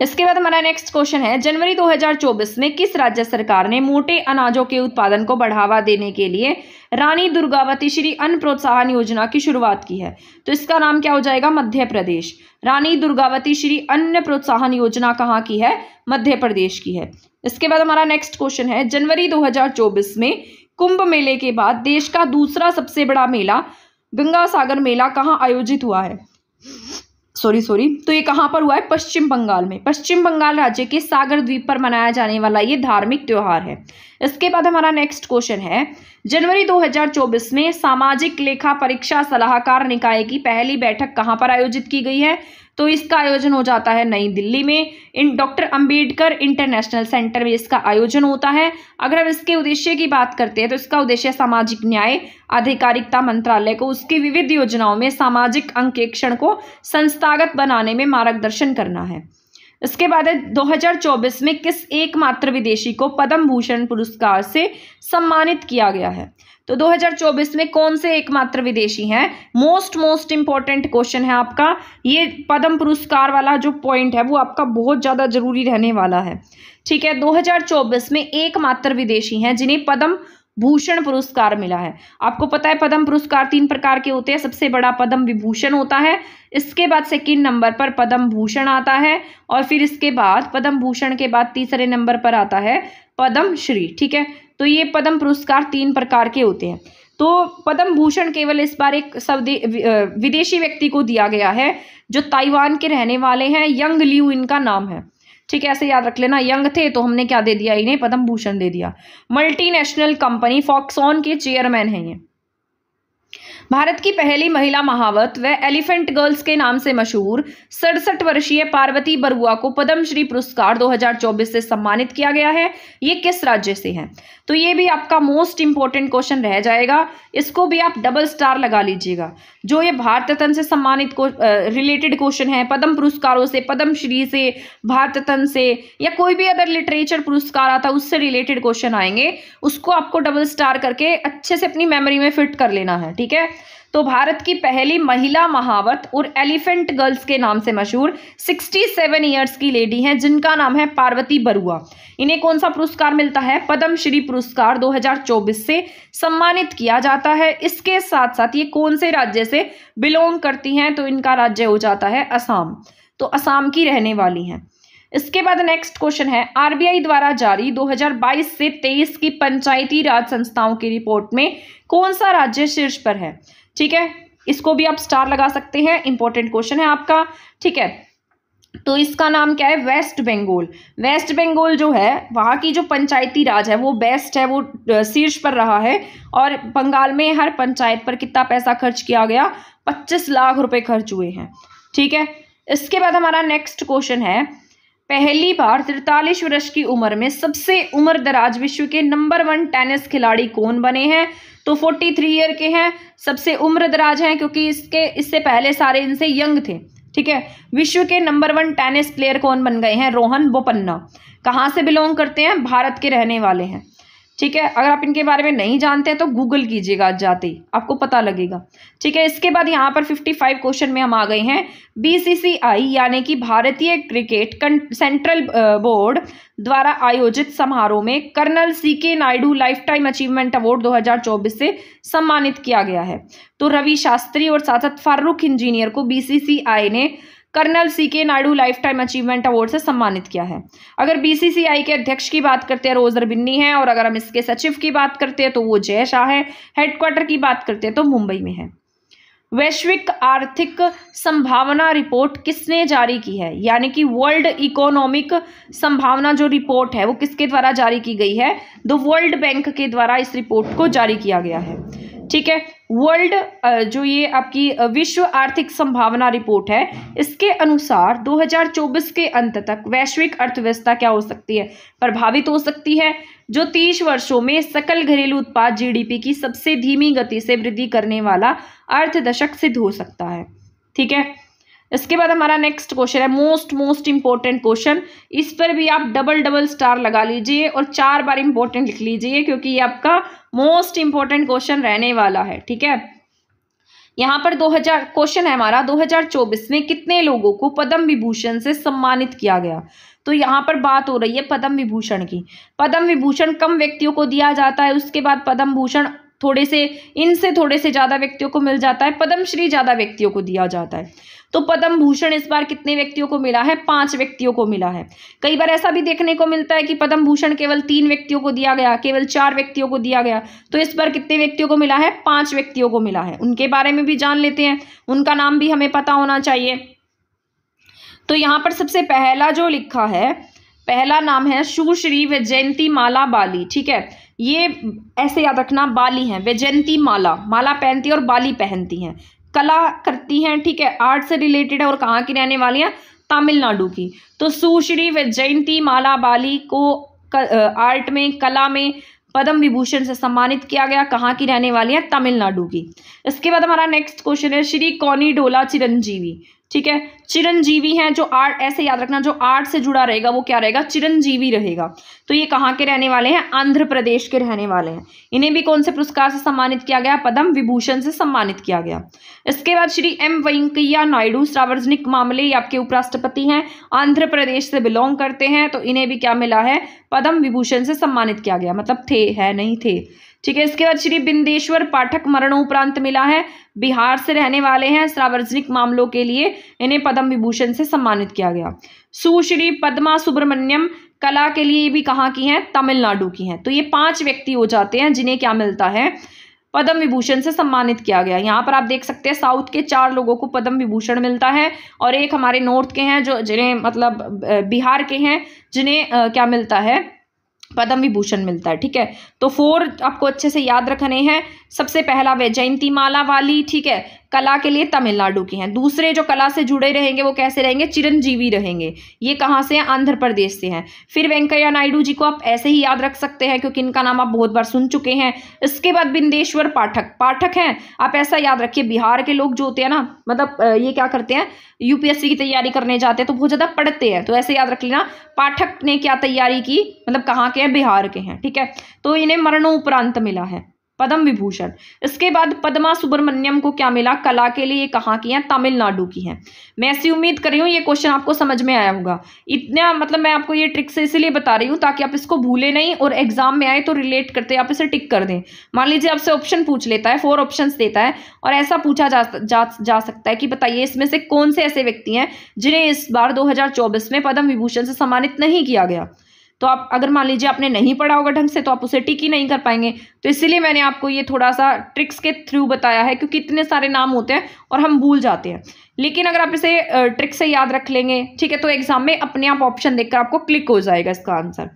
इसके बाद हमारा नेक्स्ट क्वेश्चन है, जनवरी 2024 में किस राज्य सरकार ने मोटे अनाजों के उत्पादन को बढ़ावा देने के लिए रानी दुर्गावती श्री अन्न प्रोत्साहन योजना की शुरुआत की है? तो इसका नाम क्या हो जाएगा? मध्य प्रदेश। रानी दुर्गावती श्री अन्न प्रोत्साहन योजना कहाँ की है? मध्य प्रदेश की है। इसके बाद हमारा नेक्स्ट क्वेश्चन है, जनवरी 2024 में कुंभ मेले के बाद देश का दूसरा सबसे बड़ा मेला गंगा सागर मेला कहाँ आयोजित हुआ है? तो ये कहाँ पर हुआ है? पश्चिम बंगाल में। पश्चिम बंगाल राज्य के सागर द्वीप पर मनाया जाने वाला ये धार्मिक त्योहार है। इसके बाद हमारा नेक्स्ट क्वेश्चन है, जनवरी 2024 में सामाजिक लेखा परीक्षा सलाहकार निकाय की पहली बैठक कहाँ पर आयोजित की गई है? तो इसका आयोजन हो जाता है नई दिल्ली में, डॉक्टर अंबेडकर इंटरनेशनल सेंटर में इसका आयोजन होता है। अगर हम इसके उद्देश्य की बात करते हैं तो इसका उद्देश्य सामाजिक न्याय आधिकारिकता मंत्रालय को उसकी विविध योजनाओं में सामाजिक अंकेक्षण को संस्थागत बनाने में मार्गदर्शन करना है। इसके बाद 2024 में किस एकमात्र विदेशी को पद्म भूषण पुरस्कार से सम्मानित किया गया है? तो 2024 में कौन से एकमात्र विदेशी हैं? मोस्ट इंपॉर्टेंट क्वेश्चन है आपका। ये पद्म पुरस्कार वाला जो पॉइंट है वो आपका बहुत ज़्यादा जरूरी रहने वाला है, ठीक है। 2024 में एकमात्र विदेशी हैं जिन्हें पद्म भूषण पुरस्कार मिला है। आपको पता है पद्म पुरस्कार 3 प्रकार के होते हैं। सबसे बड़ा पद्म विभूषण होता है, इसके बाद सेकंड नंबर पर पद्म भूषण आता है और फिर इसके बाद पद्म भूषण के बाद तीसरे नंबर पर आता है पद्म श्री, ठीक है। तो ये पद्म पुरस्कार 3 प्रकार के होते हैं। तो पद्म भूषण केवल इस बार एक विदेशी व्यक्ति को दिया गया है जो ताइवान के रहने वाले हैं, यंग लियू इनका नाम है, ठीक है। ऐसे याद रख लेना, यंग थे तो हमने क्या दे दिया, इन्हें पद्म भूषण दे दिया। मल्टीनेशनल कंपनी फॉक्सकॉन के चेयरमैन हैं ये। भारत की पहली महिला महावत व एलिफेंट गर्ल्स के नाम से मशहूर 67 वर्षीय पार्वती बरुआ को पद्मश्री पुरस्कार 2024 से सम्मानित किया गया है। ये किस राज्य से है? तो ये भी आपका मोस्ट इंपॉर्टेंट क्वेश्चन रह जाएगा, इसको भी आप डबल स्टार लगा लीजिएगा। जो ये भारत रत्न से सम्मानित रिलेटेड क्वेश्चन है, पद्म पुरस्कारों से, पद्मश्री से, भारत रत्न से या कोई भी अदर लिटरेचर पुरस्कार आता है उससे रिलेटेड क्वेश्चन आएंगे, उसको आपको डबल स्टार करके अच्छे से अपनी मेमोरी में फिट कर लेना है, ठीक है। तो भारत की पहली महिला महावत और एलिफेंट गर्ल्स के नाम से मशहूर 67 ईयर्स की लेडी हैं जिनका नाम है पार्वती बरुआ। इन्हें कौन सा पुरस्कार मिलता है? पद्मश्री पुरस्कार 2024 से सम्मानित किया जाता है। इसके साथ साथ ये कौन से राज्य से बिलोंग करती हैं? तो इनका राज्य हो जाता है असम। तो असम की रहने वाली हैं। इसके बाद नेक्स्ट क्वेश्चन है, आरबीआई द्वारा जारी 2022 से 23 की पंचायती राज संस्थाओं की रिपोर्ट में कौन सा राज्य शीर्ष पर है? ठीक है, इसको भी आप स्टार लगा सकते हैं, इंपॉर्टेंट क्वेश्चन है आपका, ठीक है। तो इसका नाम क्या है? वेस्ट बंगाल। वेस्ट बंगाल जो है वहाँ की जो पंचायती राज है वो बेस्ट है, वो शीर्ष पर रहा है। और बंगाल में हर पंचायत पर कितना पैसा खर्च किया गया? 25 लाख रुपए खर्च हुए हैं, ठीक है। इसके बाद हमारा नेक्स्ट क्वेश्चन है, पहली बार 43 वर्ष की उम्र में सबसे उम्र दराज विश्व के नंबर 1 टेनिस खिलाड़ी कौन बने हैं? तो 43 ईयर के हैं, सबसे उम्र दराज हैं क्योंकि इससे पहले सारे इनसे यंग थे, ठीक है। विश्व के नंबर 1 टेनिस प्लेयर कौन बन गए हैं? रोहन बोपन्ना। कहाँ से बिलोंग करते हैं? भारत के रहने वाले हैं, ठीक है। अगर आप इनके बारे में नहीं जानते हैं तो गूगल कीजिएगा, जाते ही आपको पता लगेगा, ठीक है। इसके बाद यहाँ पर 55 क्वेश्चन में हम आ गए हैं। बीसीसीआई यानी कि भारतीय क्रिकेट सेंट्रल बोर्ड द्वारा आयोजित समारोह में colonel CK Nayudu lifetime achievement award 2024 से सम्मानित किया गया है। तो रवि शास्त्री और साथ फारूक इंजीनियर को बीसीसीआई ने colonel CK Nayudu lifetime achievement award से सम्मानित किया है। अगर बीसीसीआई के अध्यक्ष की बात करते हैं रोजर बिन्नी है, और अगर हम इसके सचिव की बात करते हैं तो वो जय शाह है। हेडक्वार्टर की बात करते हैं तो मुंबई में है। वैश्विक आर्थिक संभावना रिपोर्ट किसने जारी की है? यानी कि वर्ल्ड इकोनॉमिक संभावना जो रिपोर्ट है वो किसके द्वारा जारी की गई है? द वर्ल्ड बैंक के द्वारा इस रिपोर्ट को जारी किया गया है, ठीक है। वर्ल्ड जो ये आपकी विश्व आर्थिक संभावना रिपोर्ट है, इसके अनुसार 2024 के अंत तक वैश्विक अर्थव्यवस्था क्या हो सकती है, प्रभावित हो सकती है, जो 30 वर्षों में सकल घरेलू उत्पाद जीडीपी की सबसे धीमी गति से वृद्धि करने वाला अर्धदशक सिद्ध हो सकता है। ठीक है, इसके बाद हमारा नेक्स्ट क्वेश्चन है मोस्ट इंपॉर्टेंट क्वेश्चन। इस पर भी आप डबल स्टार लगा लीजिए और 4 बार इंपॉर्टेंट लिख लीजिए, क्योंकि ये आपका मोस्ट इंपॉर्टेंट क्वेश्चन रहने वाला है। ठीक है, यहाँ पर क्वेश्चन है हमारा 2024 में कितने लोगों को पद्म विभूषण से सम्मानित किया गया। तो यहाँ पर बात हो रही है पद्म विभूषण की। पद्म विभूषण कम व्यक्तियों को दिया जाता है, उसके बाद पद्म भूषण इनसे थोड़े से ज्यादा व्यक्तियों को मिल जाता है, पद्मश्री ज्यादा व्यक्तियों को दिया जाता है। तो पद्म भूषण इस बार कितने व्यक्तियों को मिला है? 5 व्यक्तियों को मिला है। कई बार ऐसा भी देखने को मिलता है कि पद्म भूषण केवल 3 व्यक्तियों को दिया गया, केवल 4 व्यक्तियों को दिया गया। तो इस बार कितने व्यक्तियों को मिला है? 5 व्यक्तियों को मिला है। उनके बारे में भी जान लेते हैं, उनका नाम भी हमें पता होना चाहिए। तो यहाँ पर सबसे पहला जो लिखा है, पहला नाम है सुश्री वैजयंती माला बाली। ठीक है, ये ऐसे याद रखना, बाली हैं, वैजयंती माला पहनती है और बाली पहनती हैं, कला करती हैं। ठीक है, आर्ट से रिलेटेड है और कहाँ की रहने वाली हैं? तमिलनाडु की। तो सुश्री वैजयंती माला बाली को आर्ट में, कला में पद्म विभूषण से सम्मानित किया गया। कहाँ की रहने वाली है? तमिलनाडु की। इसके बाद हमारा नेक्स्ट क्वेश्चन है श्री कौनी ढोला चिरंजीवी। ठीक है, चिरंजीवी हैं, जो आर्ट, ऐसे याद रखना, जो आर्ट से जुड़ा रहेगा वो क्या रहेगा? चिरंजीवी रहेगा। तो ये कहाँ के रहने वाले हैं? आंध्र प्रदेश के रहने वाले हैं। इन्हें भी कौन से पुरस्कार से सम्मानित किया गया? पद्म विभूषण से सम्मानित किया गया। इसके बाद श्री एम वेंकैया नायडू सार्वजनिक मामले आपके उपराष्ट्रपति हैं, आंध्र प्रदेश से बिलोंग करते हैं। तो इन्हें भी क्या मिला है? पद्म विभूषण से सम्मानित किया गया, मतलब नहीं थे। ठीक है, इसके बाद श्री बिंदेश्वर पाठक मरणोपरांत मिला है, बिहार से रहने वाले हैं, सार्वजनिक मामलों के लिए इन्हें पद्म विभूषण से सम्मानित किया गया। सुश्री पद्मा सुब्रमण्यम कला के लिए भी कहाँ की हैं? तमिलनाडु की हैं। तो ये 5 व्यक्ति हो जाते हैं जिन्हें क्या मिलता है? पद्म विभूषण से सम्मानित किया गया। यहाँ पर आप देख सकते हैं साउथ के 4 लोगों को पद्म विभूषण मिलता है और एक हमारे नॉर्थ के हैं, जो जिन्हें मतलब बिहार के हैं, जिन्हें क्या मिलता है? पद्म विभूषण मिलता है। ठीक है, तो 4 आपको अच्छे से याद रखने हैं। सबसे पहला वैजयंती माला वाली, ठीक है, कला के लिए तमिलनाडु की हैं। दूसरे जो कला से जुड़े रहेंगे वो कैसे रहेंगे? चिरंजीवी रहेंगे। ये कहाँ से हैं? आंध्र प्रदेश से हैं। फिर वेंकैया नायडू जी को आप ऐसे ही याद रख सकते हैं क्योंकि इनका नाम आप बहुत बार सुन चुके हैं। इसके बाद बिंदेश्वर पाठक हैं, आप ऐसा याद रखिए, बिहार के लोग जो होते हैं ना, मतलब ये क्या करते हैं, यूपीएससी की तैयारी करने जाते हैं तो बहुत ज्यादा पढ़ते हैं, तो ऐसे याद रख लेना। पाठक ने क्या तैयारी की, मतलब कहाँ के हैं? बिहार के हैं। ठीक है, तो इन्हें मरणोपरांत मिला है पद्म विभूषण। इसके बाद पद्मा सुब्रमण्यम को क्या मिला? कला के लिए। कहाँ की हैं? तमिलनाडु की हैं। मैं ऐसी उम्मीद कर रही हूँ ये क्वेश्चन आपको समझ में आया होगा। इतना मतलब मैं आपको ये ट्रिक से इसलिए बता रही हूँ ताकि आप इसको भूले नहीं और एग्जाम में आए तो रिलेट करते आप इसे टिक कर दें। मान लीजिए आपसे ऑप्शन पूछ लेता है, 4 ऑप्शंस देता है और ऐसा पूछा जा सकता है कि बताइए इसमें से कौन से ऐसे व्यक्ति हैं जिन्हें इस बार 2024 में पद्म विभूषण से सम्मानित नहीं किया गया। तो आप अगर मान लीजिए आपने नहीं पढ़ा होगा ढंग से तो आप उसे टिक ही नहीं कर पाएंगे। तो इसीलिए मैंने आपको ये थोड़ा सा ट्रिक्स के थ्रू बताया है, क्योंकि इतने सारे नाम होते हैं और हम भूल जाते हैं। लेकिन अगर आप इसे ट्रिक से याद रख लेंगे, ठीक है, तो एग्जाम में अपने आप ऑप्शन देखकर आपको क्लिक हो जाएगा इसका आंसर।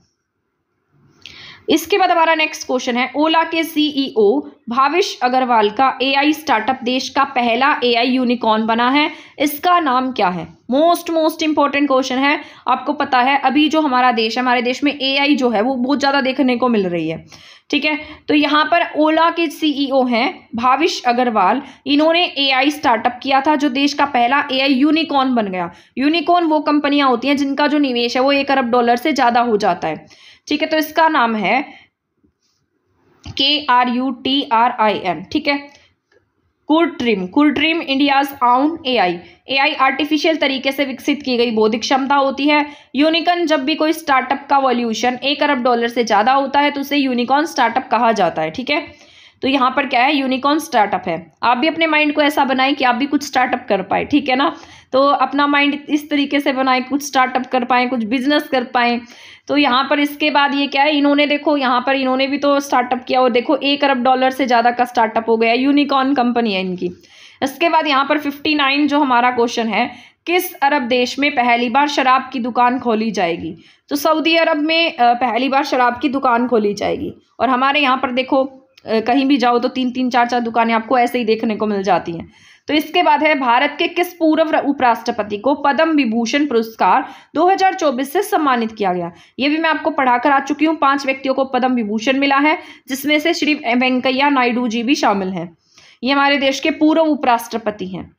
इसके बाद हमारा नेक्स्ट क्वेश्चन है, ओला के सीईओ भाविश अग्रवाल का एआई स्टार्टअप देश का पहला एआई यूनिकॉर्न बना है, इसका नाम क्या है? मोस्ट इंपॉर्टेंट क्वेश्चन है। आपको पता है अभी जो हमारा देश है, हमारे देश में एआई जो है वो बहुत ज़्यादा देखने को मिल रही है। ठीक है, तो यहाँ पर ओला के सीईओ हैं भाविश अग्रवाल, इन्होंने एआई स्टार्टअप किया था जो देश का पहला एआई यूनिकॉर्न बन गया। यूनिकॉर्न वो कंपनियां होती हैं जिनका जो निवेश है वो $1 अरब से ज़्यादा हो जाता है। ठीक है, तो इसका नाम है KRUTRIM। ठीक है, कुलट्रिम इंडियाज आउन एआई आर्टिफिशियल तरीके से विकसित की गई बौद्धिक क्षमता होती है। यूनिकॉर्न, जब भी कोई स्टार्टअप का वैल्यूएशन $1 अरब से ज़्यादा होता है तो उसे यूनिकॉर्न स्टार्टअप कहा जाता है। ठीक है, तो यहाँ पर क्या है? यूनिकॉर्न स्टार्टअप है। आप भी अपने माइंड को ऐसा बनाएं कि आप भी कुछ स्टार्टअप कर पाए। ठीक है ना, तो अपना माइंड इस तरीके से बनाएं, कुछ स्टार्टअप कर पाएं, कुछ बिजनेस कर पाएं। तो यहाँ पर इसके बाद ये क्या है, इन्होंने देखो यहाँ पर इन्होंने भी तो स्टार्टअप किया और देखो $1 अरब से ज़्यादा का स्टार्टअप हो गया, यूनिकॉर्न कंपनी है इनकी। इसके बाद यहाँ पर 59 जो हमारा क्वेश्चन है, किस अरब देश में पहली बार शराब की दुकान खोली जाएगी? तो सऊदी अरब में पहली बार शराब की दुकान खोली जाएगी। और हमारे यहाँ पर देखो कहीं भी जाओ तो 3-3 4-4 दुकानें आपको ऐसे ही देखने को मिल जाती हैं। तो इसके बाद है, भारत के किस पूर्व उपराष्ट्रपति को पद्म विभूषण पुरस्कार 2024 से सम्मानित किया गया? ये भी मैं आपको पढ़ाकर आ चुकी हूँ। 5 व्यक्तियों को पद्म विभूषण मिला है, जिसमें से श्री वेंकैया नायडू जी भी शामिल हैं। ये हमारे देश के पूर्व उपराष्ट्रपति हैं।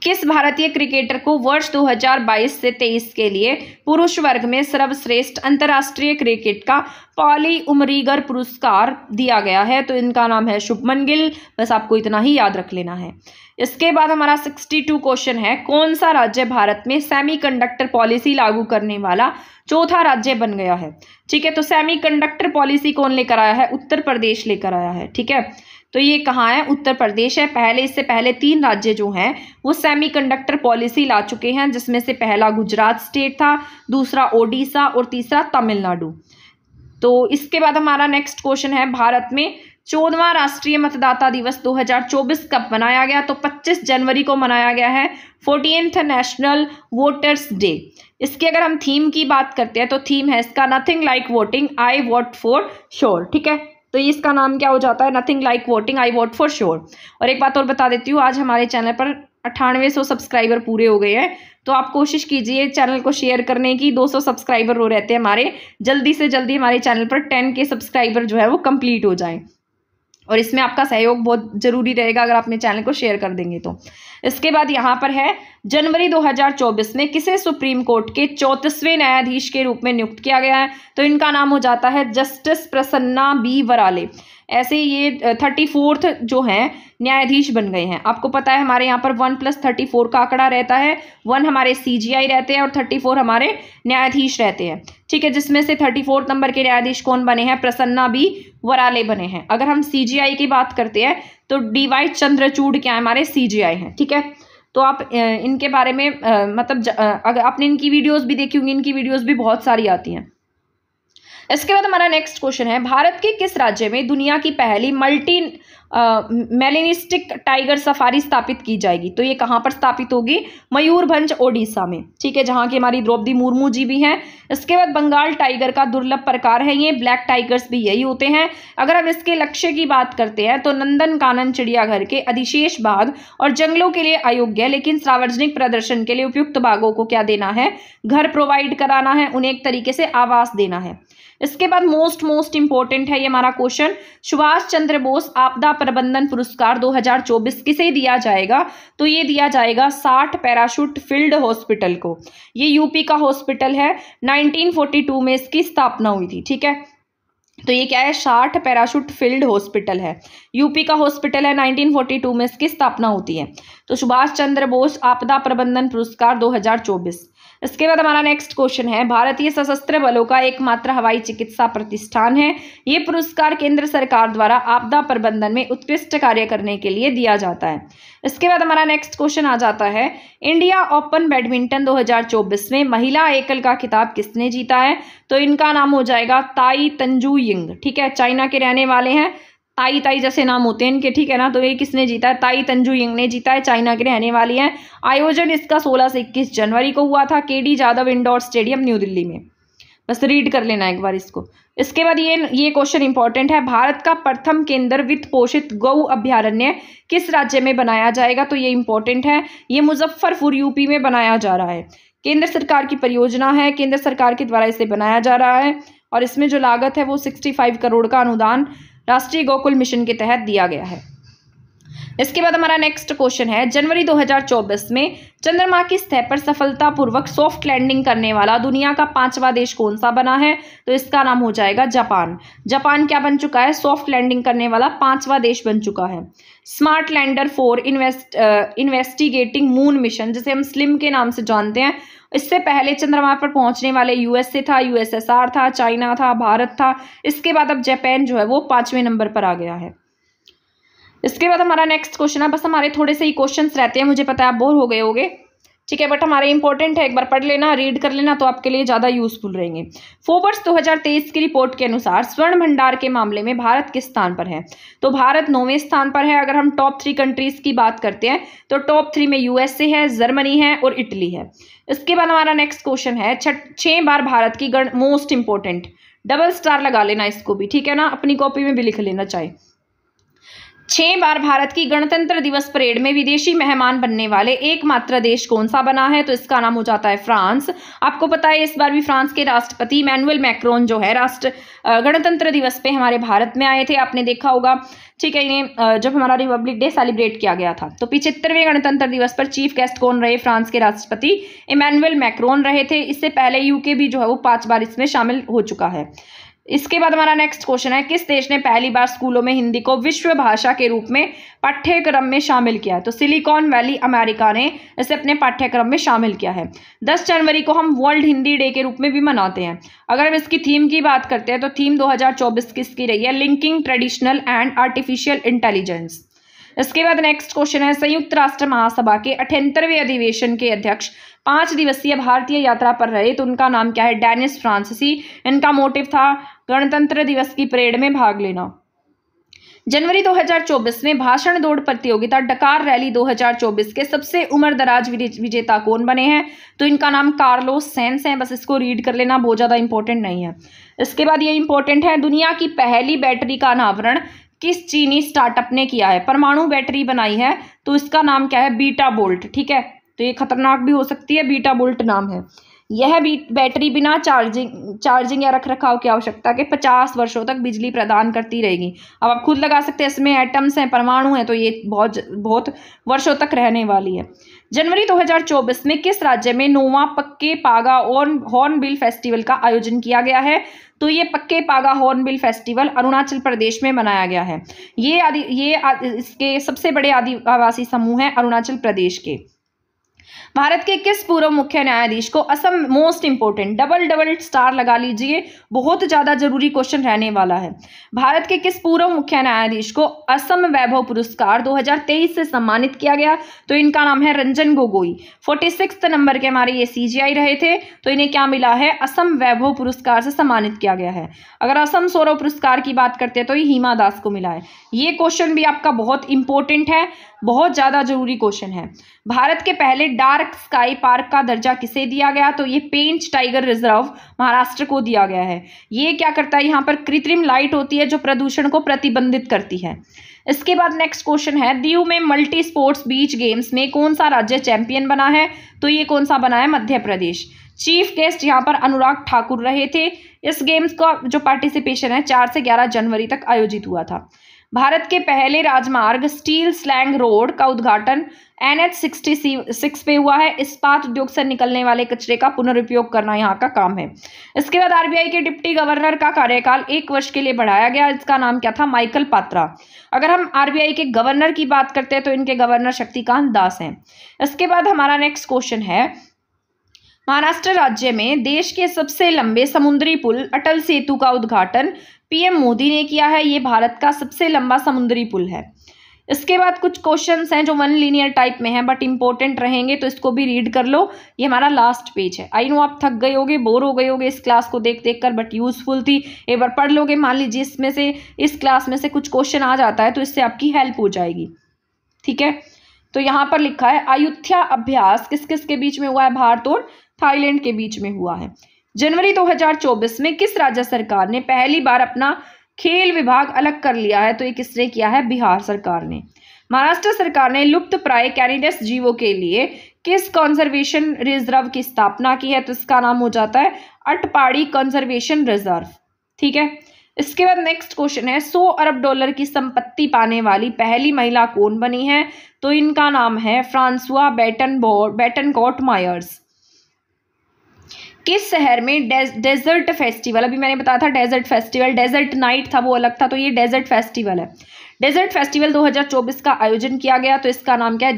किस भारतीय क्रिकेटर को वर्ष 2022 से 23 के लिए पुरुष वर्ग में सर्वश्रेष्ठ अंतर्राष्ट्रीय क्रिकेट का पॉली उमरीगर पुरस्कार दिया गया है? तो इनका नाम है शुभमन गिल। बस आपको इतना ही याद रख लेना है। इसके बाद हमारा 62 क्वेश्चन है, कौन सा राज्य भारत में सेमीकंडक्टर पॉलिसी लागू करने वाला चौथा राज्य बन गया है? ठीक है, तो सेमीकंडक्टर पॉलिसी कौन लेकर आया है? उत्तर प्रदेश लेकर आया है। ठीक है, तो ये कहाँ है? उत्तर प्रदेश है। इससे पहले 3 राज्य जो हैं वो सेमीकंडक्टर पॉलिसी ला चुके हैं, जिसमें से पहला गुजरात स्टेट था, दूसरा ओडिशा और तीसरा तमिलनाडु। तो इसके बाद हमारा नेक्स्ट क्वेश्चन है, भारत में 14वां राष्ट्रीय मतदाता दिवस 2024 कब मनाया गया? तो 25 जनवरी को मनाया गया है, 14th नेशनल वोटर्स डे। इसकी अगर हम थीम की बात करते हैं तो थीम है इसका nothing like voting, I vote for sure. ठीक है, तो इसका नाम क्या हो जाता है? Nothing like voting, I vote for sure. और एक बात और बता देती हूँ, आज हमारे चैनल पर 9800 सब्सक्राइबर पूरे हो गए हैं, तो आप कोशिश कीजिए चैनल को शेयर करने की। 200 सब्सक्राइबर हो रहते हैं हमारे, जल्दी से जल्दी हमारे चैनल पर 10K सब्सक्राइबर जो है वो कंप्लीट हो जाएं, और इसमें आपका सहयोग बहुत जरूरी रहेगा अगर आप अपने चैनल को शेयर कर देंगे तो। इसके बाद यहाँ पर है, जनवरी 2024 में किसे सुप्रीम कोर्ट के 34वें न्यायाधीश के रूप में नियुक्त किया गया है? तो इनका नाम हो जाता है जस्टिस प्रसन्ना बी वराले। ऐसे ये 34th जो हैं न्यायाधीश बन गए हैं। आपको पता है हमारे यहाँ पर 1+34 का आंकड़ा रहता है। 1 हमारे CGI रहते हैं और 34 हमारे न्यायाधीश रहते हैं। ठीक है, जिसमें से 34 नंबर के न्यायाधीश कौन बने हैं? प्रसन्ना बी वराले बने हैं। अगर हम CGI की बात करते हैं तो DY चंद्रचूड़ क्या है? हमारे CGI हैं। ठीक है, तो आप इनके बारे में अगर आपने इनकी वीडियोस भी देखी होंगी, इनकी वीडियोस भी बहुत सारी आती हैं। इसके बाद हमारा नेक्स्ट क्वेश्चन है, भारत के किस राज्य में दुनिया की पहली मल्टी मेलेनिस्टिक टाइगर सफारी स्थापित की जाएगी? तो ये कहाँ पर स्थापित होगी? मयूरभंज ओडिशा में। ठीक है, जहाँ की हमारी द्रौपदी मुर्मू जी भी हैं। इसके बाद बंगाल टाइगर का दुर्लभ प्रकार है ये, ब्लैक टाइगर्स भी यही होते हैं। अगर हम इसके लक्ष्य की बात करते हैं तो नंदन कानन चिड़ियाघर के अधिशेष बाघ और जंगलों के लिए अयोग्य लेकिन सार्वजनिक प्रदर्शन के लिए उपयुक्त बाघों को क्या देना है? घर प्रोवाइड कराना है, उन्हें एक तरीके से आवास देना है। इसके बाद मोस्ट इंपॉर्टेंट है ये हमारा क्वेश्चन, सुभाष चंद्र बोस आपदा प्रबंधन पुरस्कार 2024 किसे दिया जाएगा? तो ये दिया जाएगा 60 पैराशूट फील्ड हॉस्पिटल को। ये यूपी का हॉस्पिटल है, 1942 में इसकी स्थापना हुई थी। ठीक है, तो ये क्या है? 60 पैराशूट फील्ड हॉस्पिटल है, यूपी का हॉस्पिटल है, 1942 में इसकी स्थापना होती है। तो सुभाष चंद्र बोस आपदा प्रबंधन पुरस्कार 2024। इसके बाद हमारा नेक्स्ट क्वेश्चन है, भारतीय सशस्त्र बलों का एकमात्र हवाई चिकित्सा प्रतिष्ठान है। ये पुरस्कार केंद्र सरकार द्वारा आपदा प्रबंधन में उत्कृष्ट कार्य करने के लिए दिया जाता है। इसके बाद हमारा नेक्स्ट क्वेश्चन आ जाता है, इंडिया ओपन बैडमिंटन 2024 में महिला एकल का खिताब किसने जीता है? तो इनका नाम हो जाएगा ताई तंजू यिंग। ठीक है, चाइना के रहने वाले हैं, ताई जैसे नाम होते हैं इनके। ठीक है ना, तो ये किसने जीता है? ताई तंजू यिंग ने जीता है, चाइना की रहने वाली हैं। आयोजन इसका 16 से 21 जनवरी को हुआ था, KD Jadhav indoor stadium new Delhi में। बस रीड कर लेना एक बार इसको। इसके बाद ये क्वेश्चन इंपॉर्टेंट है, भारत का प्रथम केंद्र वित्त पोषित गौ अभ्यारण्य किस राज्य में बनाया जाएगा? तो ये इंपॉर्टेंट है, ये मुजफ्फरपुर यूपी में बनाया जा रहा है। केंद्र सरकार की परियोजना है, केंद्र सरकार के द्वारा इसे बनाया जा रहा है, और इसमें जो लागत है वो 65 करोड़ का अनुदान राष्ट्रीय गोकुल मिशन के तहत दिया गया है। इसके बाद हमारा नेक्स्ट क्वेश्चन है, जनवरी 2024 में चंद्रमा की सतह पर सफलतापूर्वक सॉफ्ट लैंडिंग करने वाला दुनिया का 5वां देश कौन सा बना है? तो इसका नाम हो जाएगा जापान। जापान क्या बन चुका है? सॉफ्ट लैंडिंग करने वाला 5वां देश बन चुका है। Smart lander 4 investigating moon mission, जिसे हम स्लिम के नाम से जानते हैं, इससे पहले चंद्रमा पर पहुंचने वाले USA था, USSR था, चाइना था, भारत था। इसके बाद अब जापान जो है वो 5वें नंबर पर आ गया है। इसके बाद हमारा नेक्स्ट क्वेश्चन है, बस हमारे थोड़े से ही क्वेश्चंस रहते हैं, मुझे पता है आप बोर हो गए होगे। ठीक है, बट हमारे इंपॉर्टेंट है, एक बार पढ़ लेना, रीड कर लेना, तो आपके लिए ज़्यादा यूजफुल रहेंगे। फोर्ब्स 2023 की रिपोर्ट के अनुसार स्वर्ण भंडार के मामले में भारत किस स्थान पर है? तो भारत 9वें स्थान पर है। अगर हम टॉप 3 कंट्रीज की बात करते हैं तो टॉप 3 में USA है, जर्मनी है और इटली है। इसके बाद हमारा नेक्स्ट क्वेश्चन है, 6 बार भारत की मोस्ट इंपॉर्टेंट डबल स्टार लगा लेना इसको भी, ठीक है ना, अपनी कॉपी में भी लिख लेना चाहे। 6 बार भारत की गणतंत्र दिवस परेड में विदेशी मेहमान बनने वाले एकमात्र देश कौन सा बना है? तो इसका नाम हो जाता है फ्रांस। आपको पता है इस बार भी फ्रांस के राष्ट्रपति इमैनुअल मैक्रोन जो है गणतंत्र दिवस पे हमारे भारत में आए थे, आपने देखा होगा, ठीक है। इन्हें जब हमारा रिपब्लिक डे सेलिब्रेट किया गया था तो 75वें गणतंत्र दिवस पर चीफ गेस्ट कौन रहे? फ्रांस के राष्ट्रपति इमैनुअल मैक्रोन रहे थे। इससे पहले यूके भी जो है वो 5 बार इसमें शामिल हो चुका है। इसके बाद हमारा नेक्स्ट क्वेश्चन है, किस देश ने पहली बार स्कूलों में हिंदी को विश्व भाषा के रूप में पाठ्यक्रम में शामिल किया है? तो सिलिकॉन वैली अमेरिका ने इसे अपने पाठ्यक्रम में शामिल किया है। 10 जनवरी को हम वर्ल्ड हिंदी डे के रूप में भी मनाते हैं। अगर हम इसकी थीम की बात करते हैं तो थीम 2024 किसकी रही है? Linking traditional and artificial intelligence. इसके बाद नेक्स्ट क्वेश्चन है, संयुक्त राष्ट्र महासभा के 78वें अधिवेशन के अध्यक्ष 5 दिवसीय भारतीय यात्रा पर रहे, तो उनका नाम क्या है? डेनिस फ्रांसीसी। इनका मोटिव था गणतंत्र दिवस की परेड में भाग लेना। जनवरी 2024 में भाषण दौड़ प्रतियोगिता डकार रैली 2024 के सबसे उम्रदराज विजेता कौन बने हैं? तो इनका नाम कार्लोस सेंस है। बस इसको रीड कर लेना, बहुत ज़्यादा इंपॉर्टेंट नहीं है। इसके बाद ये इंपॉर्टेंट है, दुनिया की पहली बैटरी का अनावरण किस चीनी स्टार्टअप ने किया है? परमाणु बैटरी बनाई है, तो इसका नाम क्या है? बीटा बोल्ट, ठीक है। तो ये खतरनाक भी हो सकती है, बीटा बोल्ट नाम है। यह बैटरी बिना चार्जिंग या रख रखाव की आवश्यकता के 50 वर्षों तक बिजली प्रदान करती रहेगी। अब आप खुद लगा सकते हैं, इसमें एटम्स हैं, परमाणु हैं, तो ये बहुत वर्षों तक रहने वाली है। जनवरी 2024 में किस राज्य में 9वां पक्के पागा हॉर्नबिल फेस्टिवल का आयोजन किया गया है? तो ये पक्के पागा हॉर्नबिल फेस्टिवल अरुणाचल प्रदेश में मनाया गया है। इसके सबसे बड़े आदिवासी समूह हैं अरुणाचल प्रदेश के। भारत के किस पूर्व मुख्य न्यायाधीश को Assam, most important, double star लगा लीजिए, बहुत ज्यादा जरूरी क्वेश्चन रहने वाला है। भारत के किस पूर्व मुख्य न्यायाधीश को असम वैभव पुरस्कार 2023 से सम्मानित किया गया? तो इनका नाम है रंजन गोगोई। 46 नंबर के हमारे ये CGI रहे थे, तो इन्हें क्या मिला है? असम वैभव पुरस्कार से सम्मानित किया गया है। अगर असम सौरव पुरस्कार की बात करते हैं तो ये हिमा दास को मिला है। ये क्वेश्चन भी आपका बहुत इंपॉर्टेंट है, बहुत ज्यादा जरूरी क्वेश्चन है। भारत के पहले डार्क स्काई पार्क का दर्जा किसे दिया गया? तो ये पेंच टाइगर रिजर्व महाराष्ट्र को दिया गया है। ये क्या करता है? यहाँ पर कृत्रिम लाइट होती है जो प्रदूषण को प्रतिबंधित करती है। इसके बाद नेक्स्ट क्वेश्चन है, दीव में मल्टी स्पोर्ट्स बीच गेम्स में कौन सा राज्य चैंपियन बना है? तो ये कौन सा बना है? मध्य प्रदेश। चीफ गेस्ट यहाँ पर अनुराग ठाकुर रहे थे। इस गेम्स का जो पार्टिसिपेशन है 4 से 11 जनवरी तक आयोजित हुआ था। भारत के पहले राजमार्ग स्टील स्लैंग रोड का उद्घाटन NH 66 पे हुआ है। इस्पात उद्योग से निकलने वाले कचरे का पुनरुपयोग करना यहाँ का काम है। इसके बाद RBI के डिप्टी गवर्नर का कार्यकाल 1 वर्ष के लिए बढ़ाया गया। इसका नाम क्या था? माइकल पात्रा। अगर हम RBI के गवर्नर की बात करते हैं तो इनके गवर्नर शक्तिकांत दास हैं। इसके बाद हमारा नेक्स्ट क्वेश्चन है, महाराष्ट्र राज्य में देश के सबसे लंबे समुद्री पुल अटल सेतु का उद्घाटन PM मोदी ने किया है। ये भारत का सबसे लंबा समुद्री पुल है। इसके बाद कुछ क्वेश्चंस हैं जो 1 लीनियर टाइप में हैं बट इंपॉर्टेंट रहेंगे, तो इसको भी रीड कर लो। ये हमारा लास्ट पेज है। आई नो आप थक गए होगे, बोर हो गए होगे इस क्लास को देख कर, बट यूजफुल थी। एक बार पढ़ लोगे, मान लीजिए इसमें से इस क्लास में से कुछ क्वेश्चन आ जाता है तो इससे आपकी हेल्प हो जाएगी, ठीक है। तो यहाँ पर लिखा है, अयुत्या अभ्यास किस किस के बीच में हुआ है? भारत और थाईलैंड के बीच में हुआ है। जनवरी 2024 में किस राज्य सरकार ने पहली बार अपना खेल विभाग अलग कर लिया है? तो ये किसने किया है? बिहार सरकार ने। महाराष्ट्र सरकार ने लुप्त प्राय कैनिडस जीवों के लिए किस कंजर्वेशन रिजर्व की स्थापना की है? तो इसका नाम हो जाता है अटपाड़ी कंजर्वेशन रिजर्व, ठीक है। इसके बाद नेक्स्ट क्वेश्चन है, 100 अरब डॉलर की संपत्ति पाने वाली पहली महिला कौन बनी है? तो इनका नाम है फ्रांसुआ बेटनकॉट मायर्स। किस शहर में डेजर्ट फेस्टिवल, अभी मैंने बताया था डेजर्ट फेस्टिवल, डेजर्ट नाइट था वो अलग था, तो ये डेजर्ट फेस्टिवल है। डेजर्ट फेस्टिवल 2024 का आयोजन किया गया, तो इसका नाम क्या है?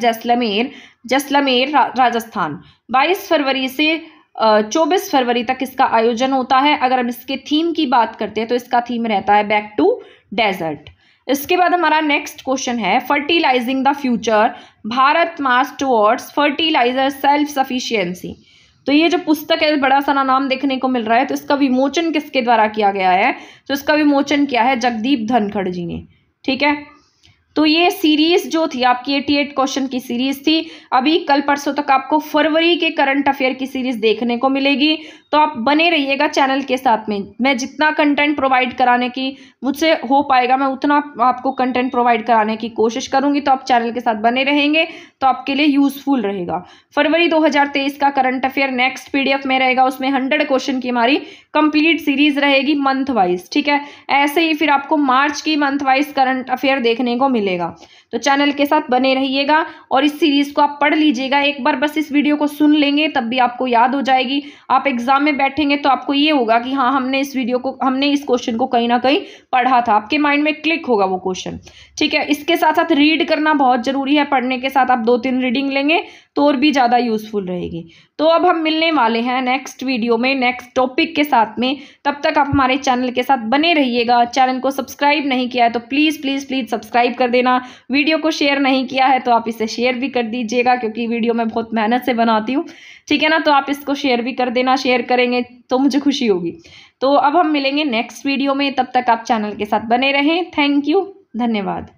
जैसलमेर राजस्थान। 22 फरवरी से 24 फरवरी तक इसका आयोजन होता है। अगर हम इसके थीम की बात करते हैं तो इसका थीम रहता है बैक टू डेजर्ट। इसके बाद हमारा नेक्स्ट क्वेश्चन है, fertilising the future, Bharat march towards fertiliser self sufficiency. तो ये जो पुस्तक है, बड़ा सा नाम देखने को मिल रहा है, तो इसका विमोचन किसके द्वारा किया गया है? तो इसका विमोचन किया है जगदीप धनखड़ जी ने, ठीक है। तो ये सीरीज जो थी आपकी 88 क्वेश्चन की सीरीज थी। अभी कल परसों तक आपको फरवरी के करंट अफेयर की सीरीज देखने को मिलेगी। तो आप बने रहिएगा चैनल के साथ में। मैं जितना कंटेंट प्रोवाइड कराने की मुझसे हो पाएगा मैं उतना आपको कंटेंट प्रोवाइड कराने की कोशिश करूंगी। तो आप चैनल के साथ बने रहेंगे तो आपके लिए यूजफुल रहेगा। फरवरी 2023 का करंट अफेयर नेक्स्ट PDF में रहेगा, उसमें 100 क्वेश्चन की हमारी कंप्लीट सीरीज रहेगी मंथ वाइज, ठीक है। ऐसे ही फिर आपको मार्च की मंथ वाइज करंट अफेयर देखने को मिलेगा। तो चैनल के साथ बने रहिएगा और इस सीरीज को आप पढ़ लीजिएगा। एक बार बस इस वीडियो को सुन लेंगे तब भी आपको याद हो जाएगी। आप एग्जाम में बैठेंगे तो आपको ये होगा कि हाँ हमने इस क्वेश्चन को कहीं ना कहीं पढ़ा था, आपके माइंड में क्लिक होगा वो क्वेश्चन, ठीक है। इसके साथ साथ रीड करना बहुत जरूरी है। पढ़ने के साथ आप 2-3 रीडिंग लेंगे तो और भी ज्यादा यूजफुल रहेगी। तो अब हम मिलने वाले हैं नेक्स्ट वीडियो में नेक्स्ट टॉपिक के साथ में। तब तक आप हमारे चैनल के साथ बने रहिएगा। चैनल को सब्सक्राइब नहीं किया है तो प्लीज प्लीज प्लीज सब्सक्राइब कर देना। वीडियो को शेयर नहीं किया है तो आप इसे शेयर भी कर दीजिएगा, क्योंकि वीडियो मैं बहुत मेहनत से बनाती हूँ, ठीक है ना। तो आप इसको शेयर भी कर देना, शेयर करेंगे तो मुझे खुशी होगी। तो अब हम मिलेंगे नेक्स्ट वीडियो में, तब तक आप चैनल के साथ बने रहें। थैंक यू, धन्यवाद।